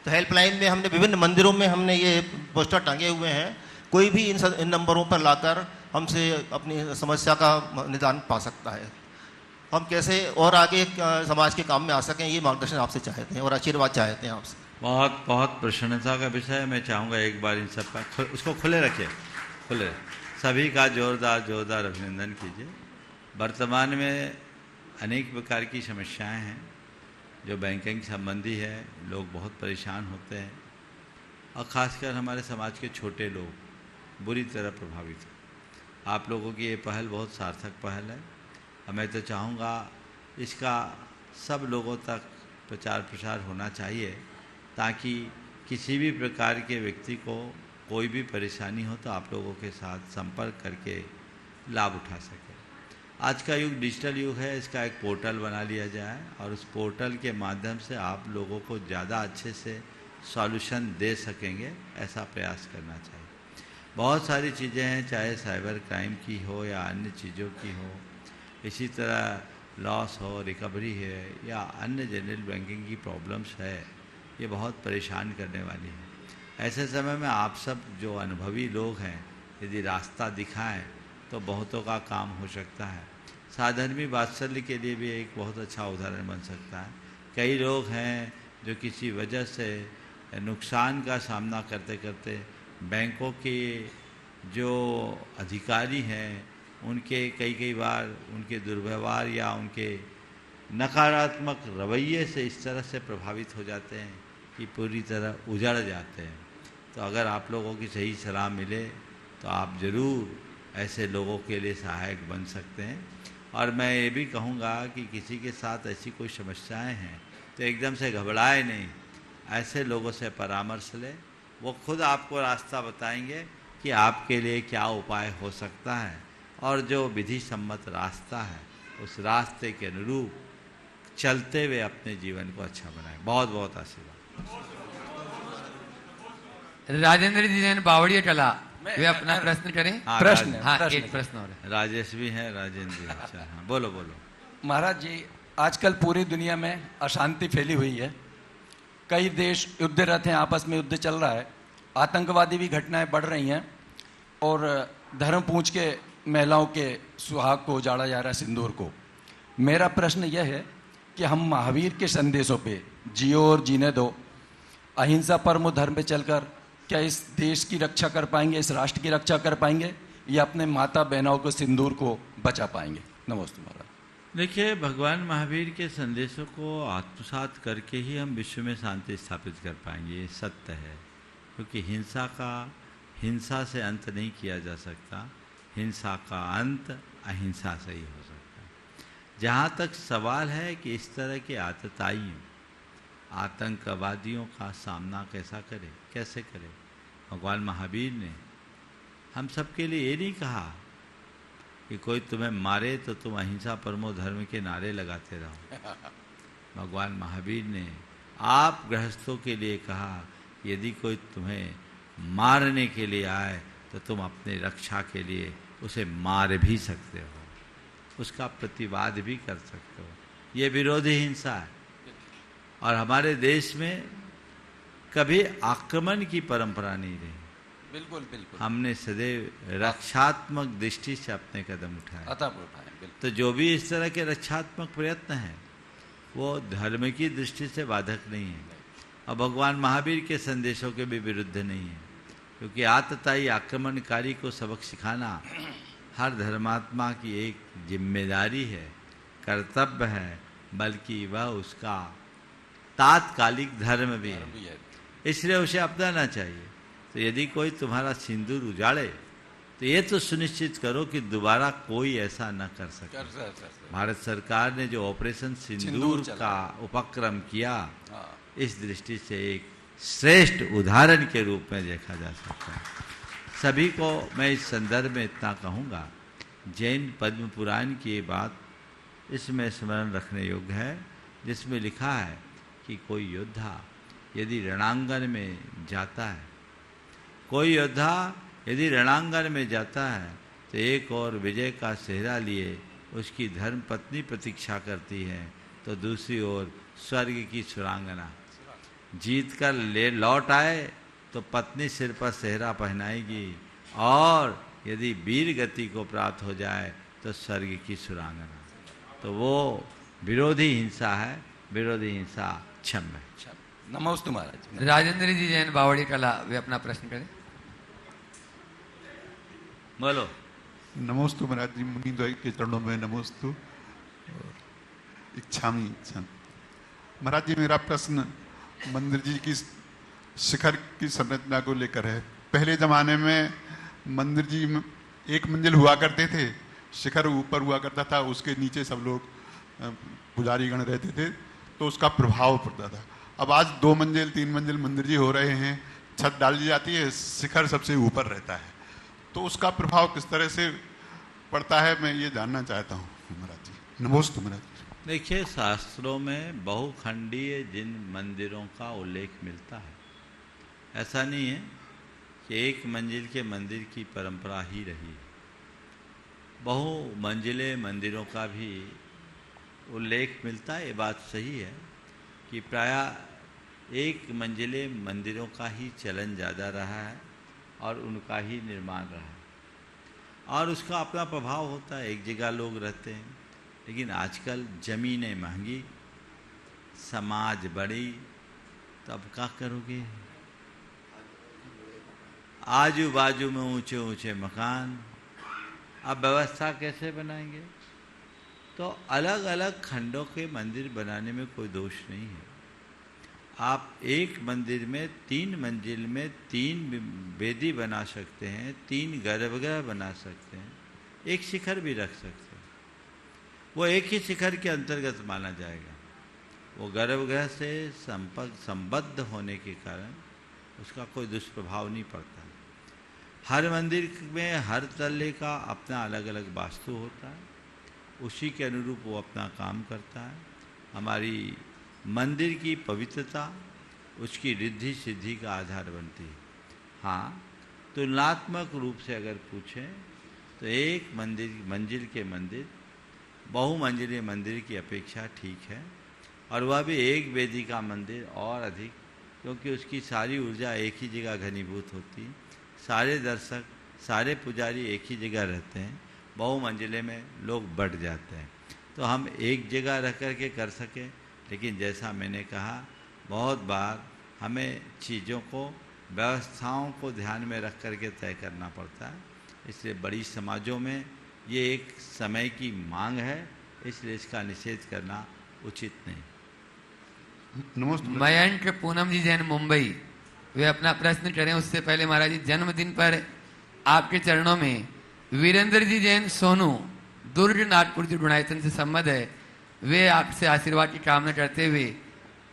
तो हेल्पलाइन में हमने विभिन्न मंदिरों में हमने ये पोस्टर टांगे हुए हैं। कोई भी इन नंबरों पर लाकर हमसे अपनी समस्या का निदान पा सकता है। हम कैसे और आगे समाज के काम में आ सकें, ये मार्गदर्शन आपसे चाहते हैं और आशीर्वाद चाहते हैं आपसे। बहुत बहुत प्रसन्नता का विषय है। मैं चाहूँगा एक बार इन सब का उसको खुले रखिए, खुले सभी का जोरदार जोरदार अभिनंदन कीजिए। वर्तमान में अनेक प्रकार की समस्याएं हैं जो बैंकिंग संबंधी है। लोग बहुत परेशान होते हैं और ख़ासकर हमारे समाज के छोटे लोग बुरी तरह प्रभावित हैं। आप लोगों की ये पहल बहुत सार्थक पहल है और मैं तो चाहूँगा इसका सब लोगों तक प्रचार प्रसार होना चाहिए, ताकि किसी भी प्रकार के व्यक्ति को कोई भी परेशानी हो तो आप लोगों के साथ संपर्क करके लाभ उठा सके। आज का युग डिजिटल युग है, इसका एक पोर्टल बना लिया जाए और उस पोर्टल के माध्यम से आप लोगों को ज़्यादा अच्छे से सॉल्यूशन दे सकेंगे, ऐसा प्रयास करना चाहिए। बहुत सारी चीज़ें हैं, चाहे साइबर क्राइम की हो या अन्य चीज़ों की हो, इसी तरह लॉस हो, रिकवरी है या अन्य जनरल बैंकिंग की प्रॉब्लम्स है, ये बहुत परेशान करने वाली है। ऐसे समय में आप सब जो अनुभवी लोग हैं, यदि रास्ता दिखाएं तो बहुतों का काम हो सकता है। साधर्मी वात्सल्य के लिए भी एक बहुत अच्छा उदाहरण बन सकता है। कई लोग हैं जो किसी वजह से नुकसान का सामना करते करते बैंकों के जो अधिकारी हैं उनके कई बार उनके दुर्व्यवहार या उनके नकारात्मक रवैये से इस तरह से प्रभावित हो जाते हैं कि पूरी तरह उजड़ जाते हैं। तो अगर आप लोगों की सही सलाह मिले तो आप ज़रूर ऐसे लोगों के लिए सहायक बन सकते हैं। और मैं ये भी कहूँगा कि किसी के साथ ऐसी कोई समस्याएं हैं तो एकदम से घबराए नहीं, ऐसे लोगों से परामर्श लें। वो खुद आपको रास्ता बताएंगे कि आपके लिए क्या उपाय हो सकता है और जो विधि सम्मत रास्ता है उस रास्ते के अनुरूप चलते हुए अपने जीवन को अच्छा बनाएं। बहुत बहुत आशीर्वाद। राजेंद्र जी जैन बावड़िया कला, वे अपना प्रश्न करें। प्रश्न हाँ, प्रश्न एक प्रश्न और है। राजेश भी हैं, राजेंद्र भी। अच्छा हाँ, बोलो बोलो। महाराज जी, आजकल पूरी दुनिया में अशांति फैली हुई है। कई देश युद्धरत हैं, आपस में युद्ध चल रहा है, आतंकवादी भी घटनाएं बढ़ रही हैं और धर्म पूछ के महिलाओं के सुहाग को उजाड़ा जा रहा है, सिंदूर को। मेरा प्रश्न यह है कि हम महावीर के संदेशों पे जियो और जीने दो, अहिंसा परमो धर्म पे चलकर क्या इस देश की रक्षा कर पाएंगे, इस राष्ट्र की रक्षा कर पाएंगे या अपने माता बहनों को सिंदूर को बचा पाएंगे? नमस्ते महाराज। देखिए, भगवान महावीर के संदेशों को आत्मसात करके ही हम विश्व में शांति स्थापित कर पाएंगे, ये सत्य है। क्योंकि हिंसा से अंत नहीं किया जा सकता, हिंसा का अंत अहिंसा से ही हो सकता है। जहाँ तक सवाल है कि इस तरह के आतताइयों आतंकवादियों का सामना कैसे करे, भगवान महावीर ने हम सबके लिए ये नहीं कहा कि कोई तुम्हें मारे तो तुम अहिंसा परमो धर्म के नारे लगाते रहो। भगवान महावीर ने आप गृहस्थों के लिए कहा कि यदि कोई तुम्हें मारने के लिए आए तो तुम अपनी रक्षा के लिए उसे मार भी सकते हो, उसका प्रतिवाद भी कर सकते हो। ये विरोधी हिंसा है। और हमारे देश में कभी आक्रमण की परंपरा नहीं रही। बिल्कुल बिल्कुल। हमने सदैव रक्षात्मक दृष्टि से अपने कदम उठाए। तो जो भी इस तरह के रक्षात्मक प्रयत्न हैं वो धर्म की दृष्टि से बाधक नहीं है और भगवान महावीर के संदेशों के भी विरुद्ध नहीं है, क्योंकि आतताई आक्रमणकारी को सबक सिखाना हर धर्मात्मा की एक जिम्मेदारी है, कर्तव्य है, बल्कि वह उसका तात्कालिक धर्म भी है, इसलिए उसे अपनाना चाहिए। तो यदि कोई तुम्हारा सिंदूर उजाड़े तो ये तो सुनिश्चित करो कि दोबारा कोई ऐसा न कर सके। भारत सरकार ने जो ऑपरेशन सिंदूर का उपक्रम किया, इस दृष्टि से एक श्रेष्ठ उदाहरण के रूप में देखा जा सकता है। सभी को मैं इस संदर्भ में इतना कहूँगा, जैन पद्म पुराण की ये बात इसमें स्मरण रखने योग्य है, जिसमें लिखा है कि कोई योद्धा यदि रणांगन में जाता है, कोई योद्धा यदि रणांगन में जाता है तो एक और विजय का सेहरा लिए उसकी धर्म पत्नी प्रतीक्षा करती है, तो दूसरी ओर स्वर्ग की सुरांगना जीत कर ले लौट आए तो पत्नी सिर पर सेहरा पहनाएगी, और यदि वीर गति को प्राप्त हो जाए तो स्वर्ग की सुरांगना। तो वो विरोधी हिंसा है, विरोधी हिंसा क्षम्य है। नमोस्तु महाराज। राजेंद्र जी जैन बावड़ी कला, वे अपना प्रश्न करें। बोलो। नमोस्तु महाराज जी, मुनिद्वय के चरणों में नमोस्तु। इच्छामी महाराज जी, मेरा प्रश्न मंदिर जी की शिखर की संरचना को लेकर है। पहले जमाने में मंदिर जी में एक मंजिल हुआ करते थे, शिखर ऊपर हुआ करता था, उसके नीचे सब लोग पुजारी गण रहते थे, तो उसका प्रभाव पड़ता था। अब आज 2 मंजिल 3 मंजिल मंदिर जी हो रहे हैं, छत डाल दी जाती है, शिखर सबसे ऊपर रहता है, तो उसका प्रभाव किस तरह से पड़ता है, मैं ये जानना चाहता हूँ महाराज जी। नमोस्तु महाराज। देखिए, शास्त्रों में बहुखंडीय जिन मंदिरों का उल्लेख मिलता है, ऐसा नहीं है कि एक मंजिल के मंदिर की परंपरा ही रही। बहुमंजिले मंदिरों का भी उल्लेख मिलता है। ये बात सही है कि प्रायः एक मंजिले मंदिरों का ही चलन ज़्यादा रहा है और उनका ही निर्माण रहा है, और उसका अपना प्रभाव होता है। एक जगह लोग रहते हैं, लेकिन आजकल ज़मीनें महंगी, समाज बड़ी, तो अब क्या करोगे? आजू बाजू में ऊंचे ऊंचे मकान, अब व्यवस्था कैसे बनाएंगे? तो अलग अलग खंडों के मंदिर बनाने में कोई दोष नहीं है। आप एक मंदिर में 3 मंजिल में 3 वेदी बना सकते हैं, 3 गर्भगृह बना सकते हैं, एक शिखर भी रख सकते हैं। वो एक ही शिखर के अंतर्गत माना जाएगा। वो गर्भगृह से संबद्ध होने के कारण उसका कोई दुष्प्रभाव नहीं पड़ता। हर मंदिर में हर तल्ले का अपना अलग अलग वास्तु होता है, उसी के अनुरूप वो अपना काम करता है। हमारी मंदिर की पवित्रता उसकी रिद्धि सिद्धि का आधार बनती है। हाँ, तुलनात्मक रूप से अगर पूछें तो एक मंजिल के मंदिर बहुमंजिले मंदिर की अपेक्षा ठीक है, और वह भी एक वेदी का मंदिर और अधिक, क्योंकि उसकी सारी ऊर्जा एक ही जगह घनीभूत होती है, सारे दर्शक सारे पुजारी एक ही जगह रहते हैं। बहुमंजिले में लोग बढ़ जाते हैं, तो हम एक जगह रह कर के कर सकें, लेकिन जैसा मैंने कहा, बहुत बार हमें चीज़ों को व्यवस्थाओं को ध्यान में रख कर के तय करना पड़ता है। इसलिए बड़ी समाजों में ये एक समय की मांग है, इसलिए इसका निषेध करना उचित नहीं। मयंक पूनम जी जैन मुंबई, वे अपना प्रश्न करें उससे पहले महाराज जी, जन्मदिन पर आपके चरणों में वीरेंद्र जी जैन सोनू, दुर्ग नागपुर जो गुणायतन से संबद्ध है, वे आपसे आशीर्वाद की कामना करते हुए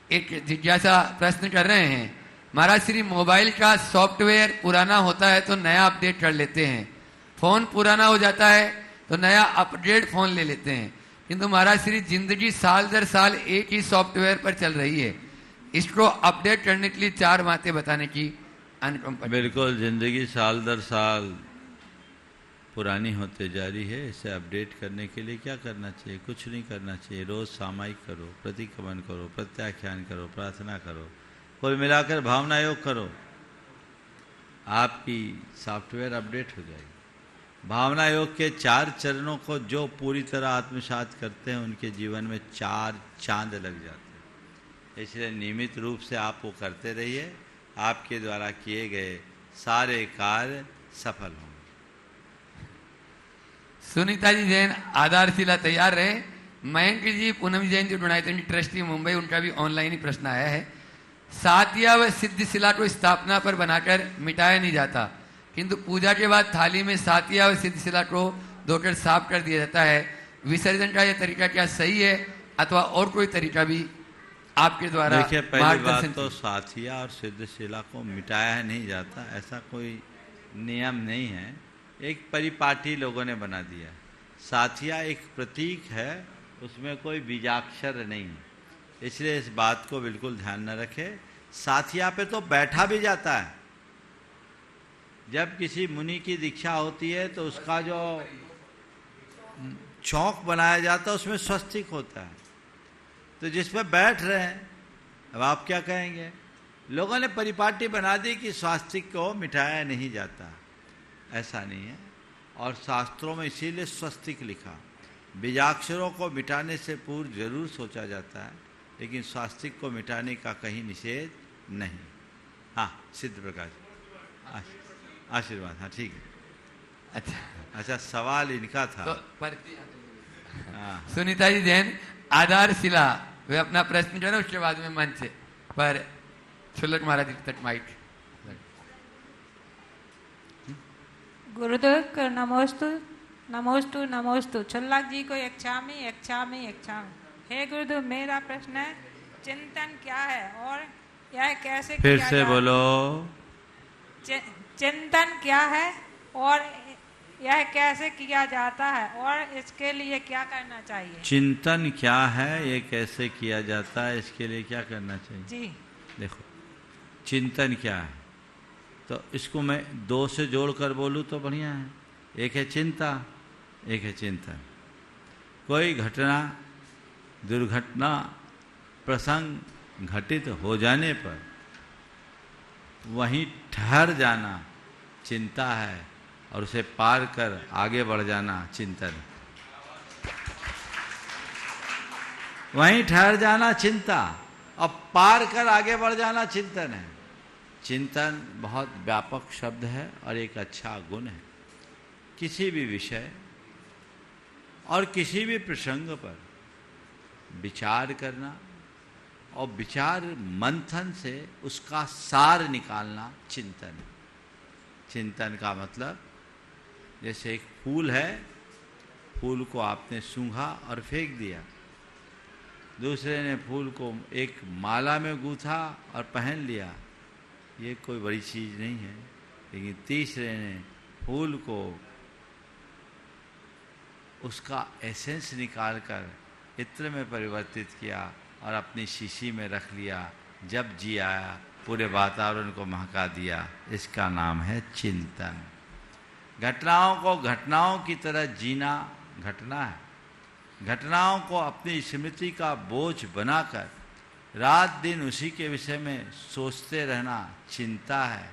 एक जिज्ञासा प्रश्न कर रहे हैं। महाराज श्री, मोबाइल का सॉफ्टवेयर पुराना होता है तो नया अपडेट कर लेते हैं, फोन पुराना हो जाता है तो नया अपडेट फोन ले लेते हैं, किंतु महाराज श्री जिंदगी साल दर साल एक ही सॉफ्टवेयर पर चल रही है, इसको अपडेट करने के लिए 4 बातें बताने की अनुकंपा। बिल्कुल, जिंदगी साल दर साल पुरानी होते जा रही है। इसे अपडेट करने के लिए क्या करना चाहिए? कुछ नहीं करना चाहिए। रोज सामायिक करो, प्रतिक्रमण करो, प्रत्याख्यान करो, प्रार्थना करो, कुल मिलाकर भावना योग करो, आपकी सॉफ्टवेयर अपडेट हो जाएगी। भावना योग के 4 चरणों को जो पूरी तरह आत्मसात करते हैं उनके जीवन में 4 चांद लग जाते हैं। इसलिए नियमित रूप से आप वो करते रहिए, आपके द्वारा किए गए सारे कार्य सफल होंगे। सुनीता जी जैन आधारशिला तैयार रहे। मयंक जी, पूनम जैन जो गुणायतन की ट्रस्टी मुंबई, उनका भी ऑनलाइन ही प्रश्न आया है। सातिया व सिद्धिशिला को स्थापना पर बनाकर मिटाया नहीं जाता, किंतु पूजा के बाद थाली में सातिया व सिद्धिशिला को धोकर साफ कर दिया जाता है। विसर्जन का यह तरीका क्या सही है अथवा और कोई तरीका भी आपके द्वारा? देखिए, पहली बात तो साथिया और सिद्धशिला को मिटाया नहीं जाता, ऐसा कोई नियम नहीं है, एक परिपाटी लोगों ने बना दिया। साथिया एक प्रतीक है, उसमें कोई बीजाक्षर नहीं, इसलिए इस बात को बिल्कुल ध्यान न रखें। साथिया पे तो बैठा भी जाता है। जब किसी मुनि की दीक्षा होती है तो उसका जो चौक बनाया जाता है उसमें स्वस्तिक होता है, तो जिसमें बैठ रहे हैं, अब आप क्या कहेंगे? लोगों ने परिपाटी बना दी कि स्वास्तिक को मिटाया नहीं जाता, ऐसा नहीं है। और शास्त्रों में इसीलिए स्वस्तिक लिखा। बीजाक्षरों को मिटाने से पूर्व जरूर सोचा जाता है, लेकिन स्वास्तिक को मिटाने का कहीं निषेध नहीं। हाँ, सिद्ध प्रकाश आशीर्वाद। हाँ, ठीक है। अच्छा, सवाल इनका था तो हाँ। सुनीता जी जैन आधारशिला, वे अपना प्रश्न जो है ना उसके बाद में मंच पर छुल्लक महाराज जी तक माइक। गुरुदेव को नमोस्तु नमोस्तु नमोस्तु। छुल्लक जी को यक्षामि यक्षामि यक्षामि। हे गुरुदेव, मेरा प्रश्न है चिंतन क्या है और यह कैसे फिर किया से बोलो। चिंतन क्या है और यह कैसे किया जाता है और इसके लिए क्या करना चाहिए? चिंतन क्या है, ये कैसे किया जाता है, इसके लिए क्या करना चाहिए? जी देखो, चिंतन क्या है तो इसको मैं 2 से जोड़कर बोलूँ तो बढ़िया है। एक है चिंता, एक है चिंतन। कोई घटना, दुर्घटना, प्रसंग घटित हो जाने पर वहीं ठहर जाना चिंता है, और उसे पार कर आगे बढ़ जाना चिंतन। वहीं ठहर जाना चिंता, और पार कर आगे बढ़ जाना चिंतन है। चिंतन बहुत व्यापक शब्द है और एक अच्छा गुण है। किसी भी विषय और किसी भी प्रसंग पर विचार करना और विचार मंथन से उसका सार निकालना चिंतन है। चिंतन का मतलब, जैसे एक फूल है, फूल को आपने सूंघा और फेंक दिया, दूसरे ने फूल को एक माला में गूंथा और पहन लिया, ये कोई बड़ी चीज़ नहीं है। लेकिन तीसरे ने फूल को उसका एसेंस निकालकर इत्र में परिवर्तित किया और अपनी शीशी में रख लिया, जब जी आया पूरे वातावरण को महका दिया। इसका नाम है चिंतन। घटनाओं को घटनाओं की तरह जीना घटना है। घटनाओं को अपनी स्मृति का बोझ बनाकर रात दिन उसी के विषय में सोचते रहना चिंता है,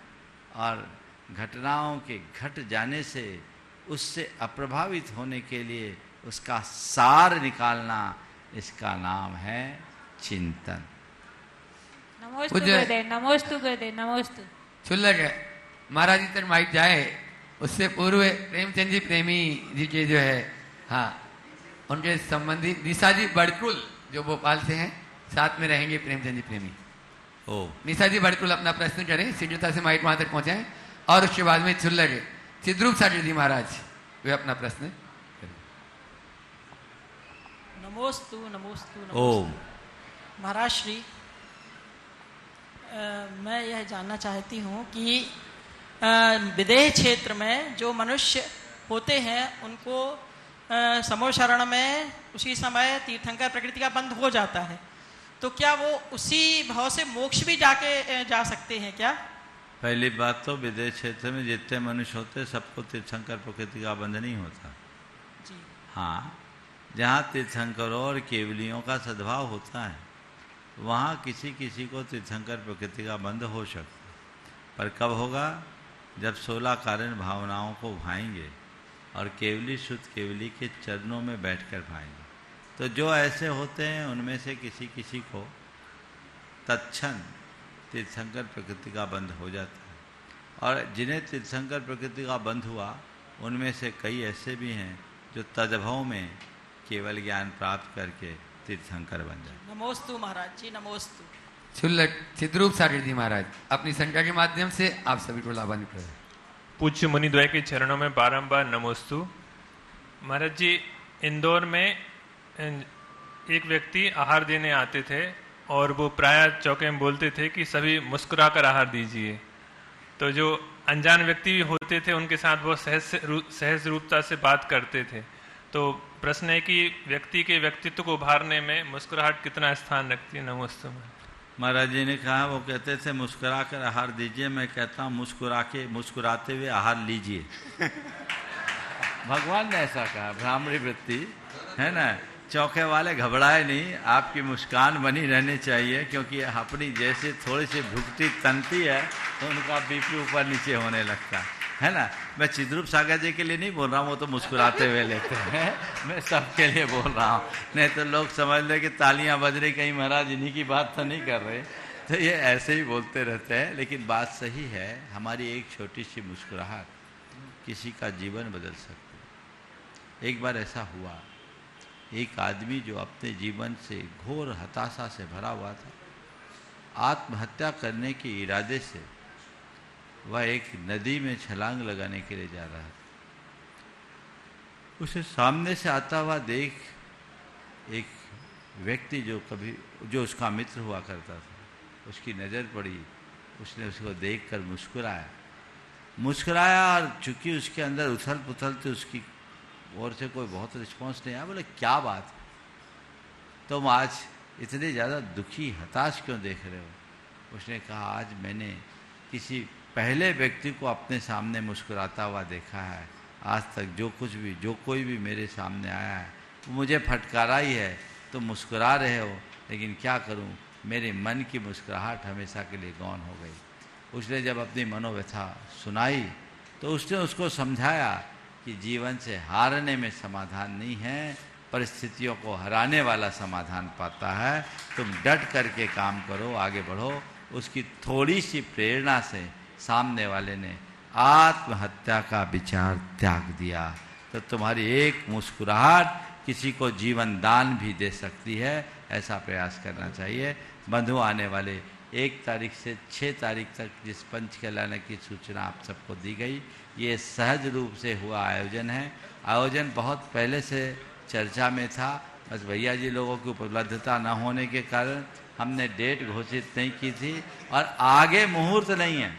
और घटनाओं के घट जाने से उससे अप्रभावित होने के लिए उसका सार निकालना, इसका नाम है चिंतन। नमोस्तु गुरुदेव, नमोस्तु गुरुदेव, नमोस्तु। छुल्लक है महाराज जी तक माइक जाए, उससे पूर्व प्रेमचंद जी प्रेमी जी के जो है, हाँ, उनके संबंधी निशा जी बड़कुल जो भोपाल से हैं, साथ में रहेंगे प्रेमचंद जी प्रेमी। निशा जी बड़कुल अपना प्रश्न करें, शीघ्रता से माइक वहां तक पहुंचाएं, और उसके बाद में छुल्लक चिद्रूप सागर जी महाराज वे अपना प्रश्न। नमोस्तु नमोस्तु ओम। महाराज श्री, मैं यह जानना चाहती हूँ कि विदेह क्षेत्र में जो मनुष्य होते हैं उनको समूह शरण में उसी समय तीर्थंकर प्रकृति का बंध हो जाता है, तो क्या वो उसी भाव से मोक्ष भी जा सकते हैं क्या? पहली बात तो विदेश क्षेत्र में जितने मनुष्य होते हैं सबको तीर्थंकर प्रकृति का बंध नहीं होता जी। हाँ, जहाँ तीर्थंकरों और केवलियों का सद्भाव होता है वहाँ किसी किसी को तीर्थंकर प्रकृति का बंध हो सकता है, पर कब होगा? जब 16 कारण भावनाओं को भाएंगे और केवली शुद्ध केवली के चरणों में बैठकर भाएंगे। तो जो ऐसे होते हैं उनमें से किसी किसी को तत्क्षण तीर्थंकर प्रकृति का बंध हो जाता है, और जिन्हें तीर्थंकर प्रकृति का बंध हुआ उनमें से कई ऐसे भी हैं जो तदभव में केवल ज्ञान प्राप्त करके तीर्थंकर बन जाए। नमोस्तु महाराज जी, नमोस्तु। क्षुल्लक चिद्रूप सागर जी महाराज, अपनी संख्या के माध्यम से आप सभी को लाभान्वित करें। पूज्य मुनिद्वय के चरणों में बारंबार नमोस्तु। महाराज जी, इंदौर में एक व्यक्ति आहार देने आते थे और वो प्राय चौके में बोलते थे कि सभी मुस्कुराकर आहार दीजिए। तो जो अनजान व्यक्ति होते थे उनके साथ वो सहज रूपता से बात करते थे। तो प्रश्न है कि व्यक्ति के व्यक्तित्व को उभारने में मुस्कुराहट कितना स्थान रखती है? नमोस्तु। महाराज जी ने कहा, वो कहते थे मुस्कुरा कर आहार दीजिए, मैं कहता हूँ मुस्कुराते हुए आहार लीजिए। भगवान ने ऐसा कहा, ब्राह्मणी वृत्ति है ना। चौके वाले घबराए नहीं, आपकी मुस्कान बनी रहनी चाहिए, क्योंकि अपनी जैसे थोड़ी सी भुगती तनती है तो उनका बीपी ऊपर नीचे होने लगता है ना। मैं चिद्रूप सागर जी के लिए नहीं बोल रहा हूँ, वो तो मुस्कुराते हुए लेते हैं, मैं सबके लिए बोल रहा हूँ, नहीं तो लोग समझ ले कि तालियां बज रही, कहीं महाराज इन्हीं की बात तो नहीं कर रहे। तो ये ऐसे ही बोलते रहते हैं, लेकिन बात सही है। हमारी एक छोटी सी मुस्कुराहट किसी का जीवन बदल सकती है। एक बार ऐसा हुआ, एक आदमी जो अपने जीवन से घोर हताशा से भरा हुआ था, आत्महत्या करने के इरादे से वह एक नदी में छलांग लगाने के लिए जा रहा था। उसे सामने से आता हुआ देख एक व्यक्ति जो उसका मित्र हुआ करता था, उसकी नज़र पड़ी, उसने उसको देखकर मुस्कुराया और चूंकि उसके अंदर उथल पुथल थी, उसकी ओर से कोई बहुत रिस्पॉन्स नहीं आया। बोले, क्या बात, तुम आज इतने ज़्यादा दुखी हताश क्यों देख रहे हो? उसने कहा, आज मैंने किसी पहले व्यक्ति को अपने सामने मुस्कुराता हुआ देखा है। आज तक जो कोई भी मेरे सामने आया है वो मुझे फटकारा ही है। तुम मुस्कुरा रहे हो, लेकिन क्या करूं, मेरे मन की मुस्कुराहट हमेशा के लिए गौन हो गई। उसने जब अपनी मनोव्यथा सुनाई तो उसने उसको समझाया कि जीवन से हारने में समाधान नहीं है, परिस्थितियों को हराने वाला समाधान पाता है। तुम डट करके काम करो, आगे बढ़ो। उसकी थोड़ी सी प्रेरणा से सामने वाले ने आत्महत्या का विचार त्याग दिया। तो तुम्हारी एक मुस्कुराहट किसी को जीवन दान भी दे सकती है, ऐसा प्रयास करना चाहिए। बंधु आने वाले 1 तारीख से 6 तारीख तक जिस पंच कहलाने की सूचना आप सबको दी गई, ये सहज रूप से हुआ आयोजन है। आयोजन बहुत पहले से चर्चा में था, बस भैया जी लोगों की उपलब्धता न होने के कारण हमने डेट घोषित नहीं की थी और आगे मुहूर्त नहीं है,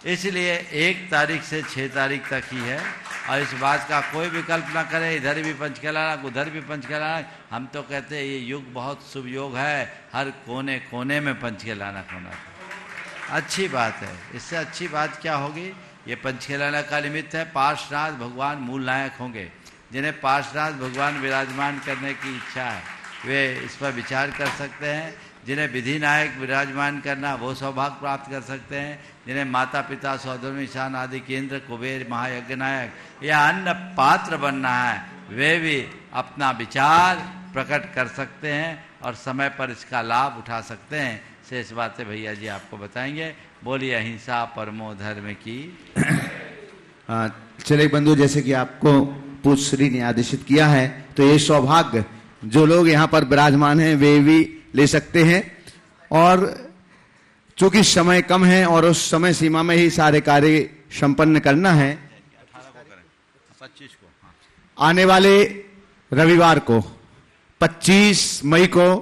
इसलिए 1 तारीख से 6 तारीख तक ही है। और इस बात का कोई विकल्प ना करें, इधर भी पंच कहलाना, उधर भी पंच कहलाना। हम तो कहते हैं ये युग बहुत शुभ योग है, हर कोने कोने में पंच कहलाना होना अच्छी बात है। इससे अच्छी बात क्या होगी? ये पंच कहलाना का निमित्त है, पार्श्वनाथ भगवान मूल नायक होंगे। जिन्हें पार्श्वनाथ भगवान विराजमान करने की इच्छा है वे इस पर विचार कर सकते हैं। जिन्हें विधि नायक विराजमान करना, वो सौभाग्य प्राप्त कर सकते हैं। जिन्हें माता पिता सौधर्म ईशान आदि केंद्र कुबेर महायज्ञ नायक या अन्य पात्र बनना है, वे भी अपना विचार प्रकट कर सकते हैं और समय पर इसका लाभ उठा सकते हैं। शेष बातें भैया जी आपको बताएंगे। बोलिए अहिंसा परमो धर्म की। चले बंधु, जैसे कि आपको पूज्य श्री ने आदेशित किया है, तो ये सौभाग्य जो लोग यहाँ पर विराजमान हैं वे भी ले सकते हैं। और चूंकि समय कम है और उस समय सीमा में ही सारे कार्य संपन्न करना है, 25 को आने वाले रविवार को 25 मई को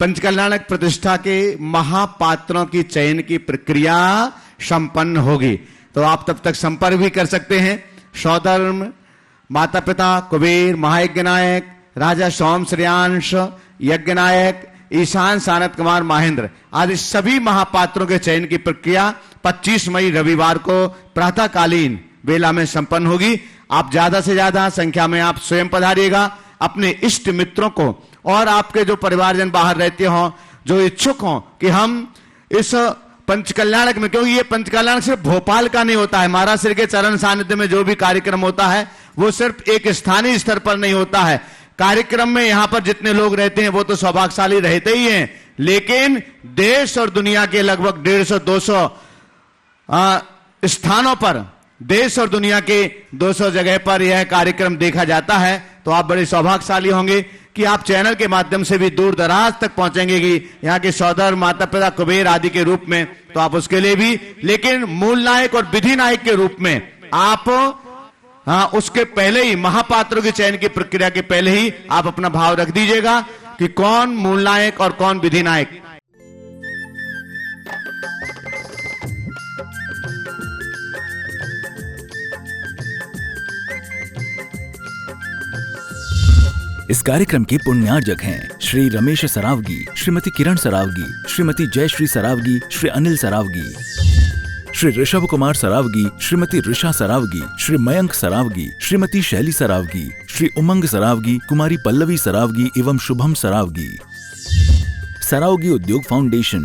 पंचकल्याणक प्रतिष्ठा के महापात्रों की चयन की प्रक्रिया संपन्न होगी। तो आप तब तक संपर्क भी कर सकते हैं। सौधर्म, माता पिता कुबेर, महायज्ञ नायक, राजा सोम श्रेयांश यज्ञ नायक, ईशान सानत कुमार महेंद्र आदि सभी महापात्रों के चयन की प्रक्रिया 25 मई रविवार को प्रातःकालीन बेला में संपन्न होगी। आप ज्यादा से ज्यादा संख्या में आप स्वयं पधारिएगा, अपने इष्ट मित्रों को और आपके जो परिवारजन बाहर रहते हों, जो इच्छुक हों कि हम इस पंचकल्याणक में, क्योंकि ये पंचकल्याणक सिर्फ भोपाल का नहीं होता है, महाराज श्री के चरण सानिध्य में जो भी कार्यक्रम होता है वो सिर्फ एक स्थानीय स्तर पर नहीं होता है। कार्यक्रम में यहां पर जितने लोग रहते हैं वो तो सौभाग्यशाली रहते ही हैं, लेकिन देश और दुनिया के लगभग 150-200 स्थानों पर, देश और दुनिया के 200 जगह पर यह कार्यक्रम देखा जाता है। तो आप बड़े सौभाग्यशाली होंगे कि आप चैनल के माध्यम से भी दूर दराज तक पहुंचेंगे कि यहाँ के सौदर, माता पिता, कुबेर आदि के रूप में, तो आप उसके लिए भी, लेकिन मूल नायक और विधि नायक के रूप में आप उसके पहले ही, महापात्रों के चयन की प्रक्रिया के पहले ही आप अपना भाव रख दीजिएगा कि कौन मूल नायक और कौन विधि नायक। इस कार्यक्रम के पुण्यार्जक हैं श्री रमेश सरावगी, श्रीमती किरण सरावगी, श्रीमती जयश्री सरावगी, श्री अनिल सरावगी, श्री ऋषभ कुमार सरावगी, श्रीमती ऋषा सरावगी, श्री मयंक सरावगी, श्रीमती शैली सरावगी, श्री उमंग सरावगी, कुमारी पल्लवी सरावगी एवं शुभम सरावगी। सरावगी उद्योग फाउंडेशन।